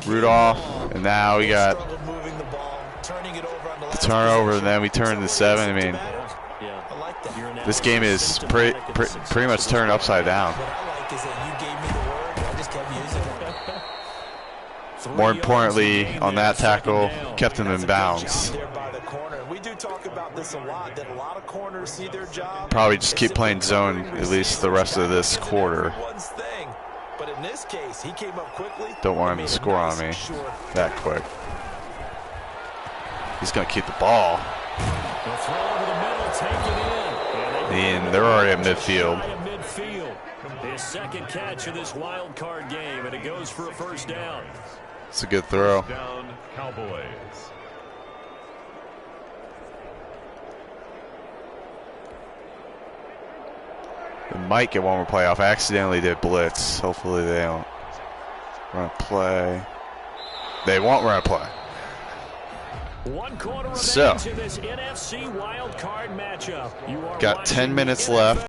Rudolph, and now we got the turnover, and then we turn to 7. I mean, this game is pretty much turned upside down. More importantly, on that tackle, kept him in bounds. We do talk about this a lot, that a lot of corners see their job. Probably just keep playing zone at least the rest of this quarter. But in this case, he came up quickly. Don't want him to score on me that quick. He's going to keep the ball. And they're already at midfield. His 2nd catch of this wild card game, and it goes for a 1st down. It's a good throw. Down, Cowboys. They might get one more playoff. I accidentally did blitz. Hopefully they don't run a play. They won't run a play. One quarter So, to this NFC wild card matchup. got 10 minutes left.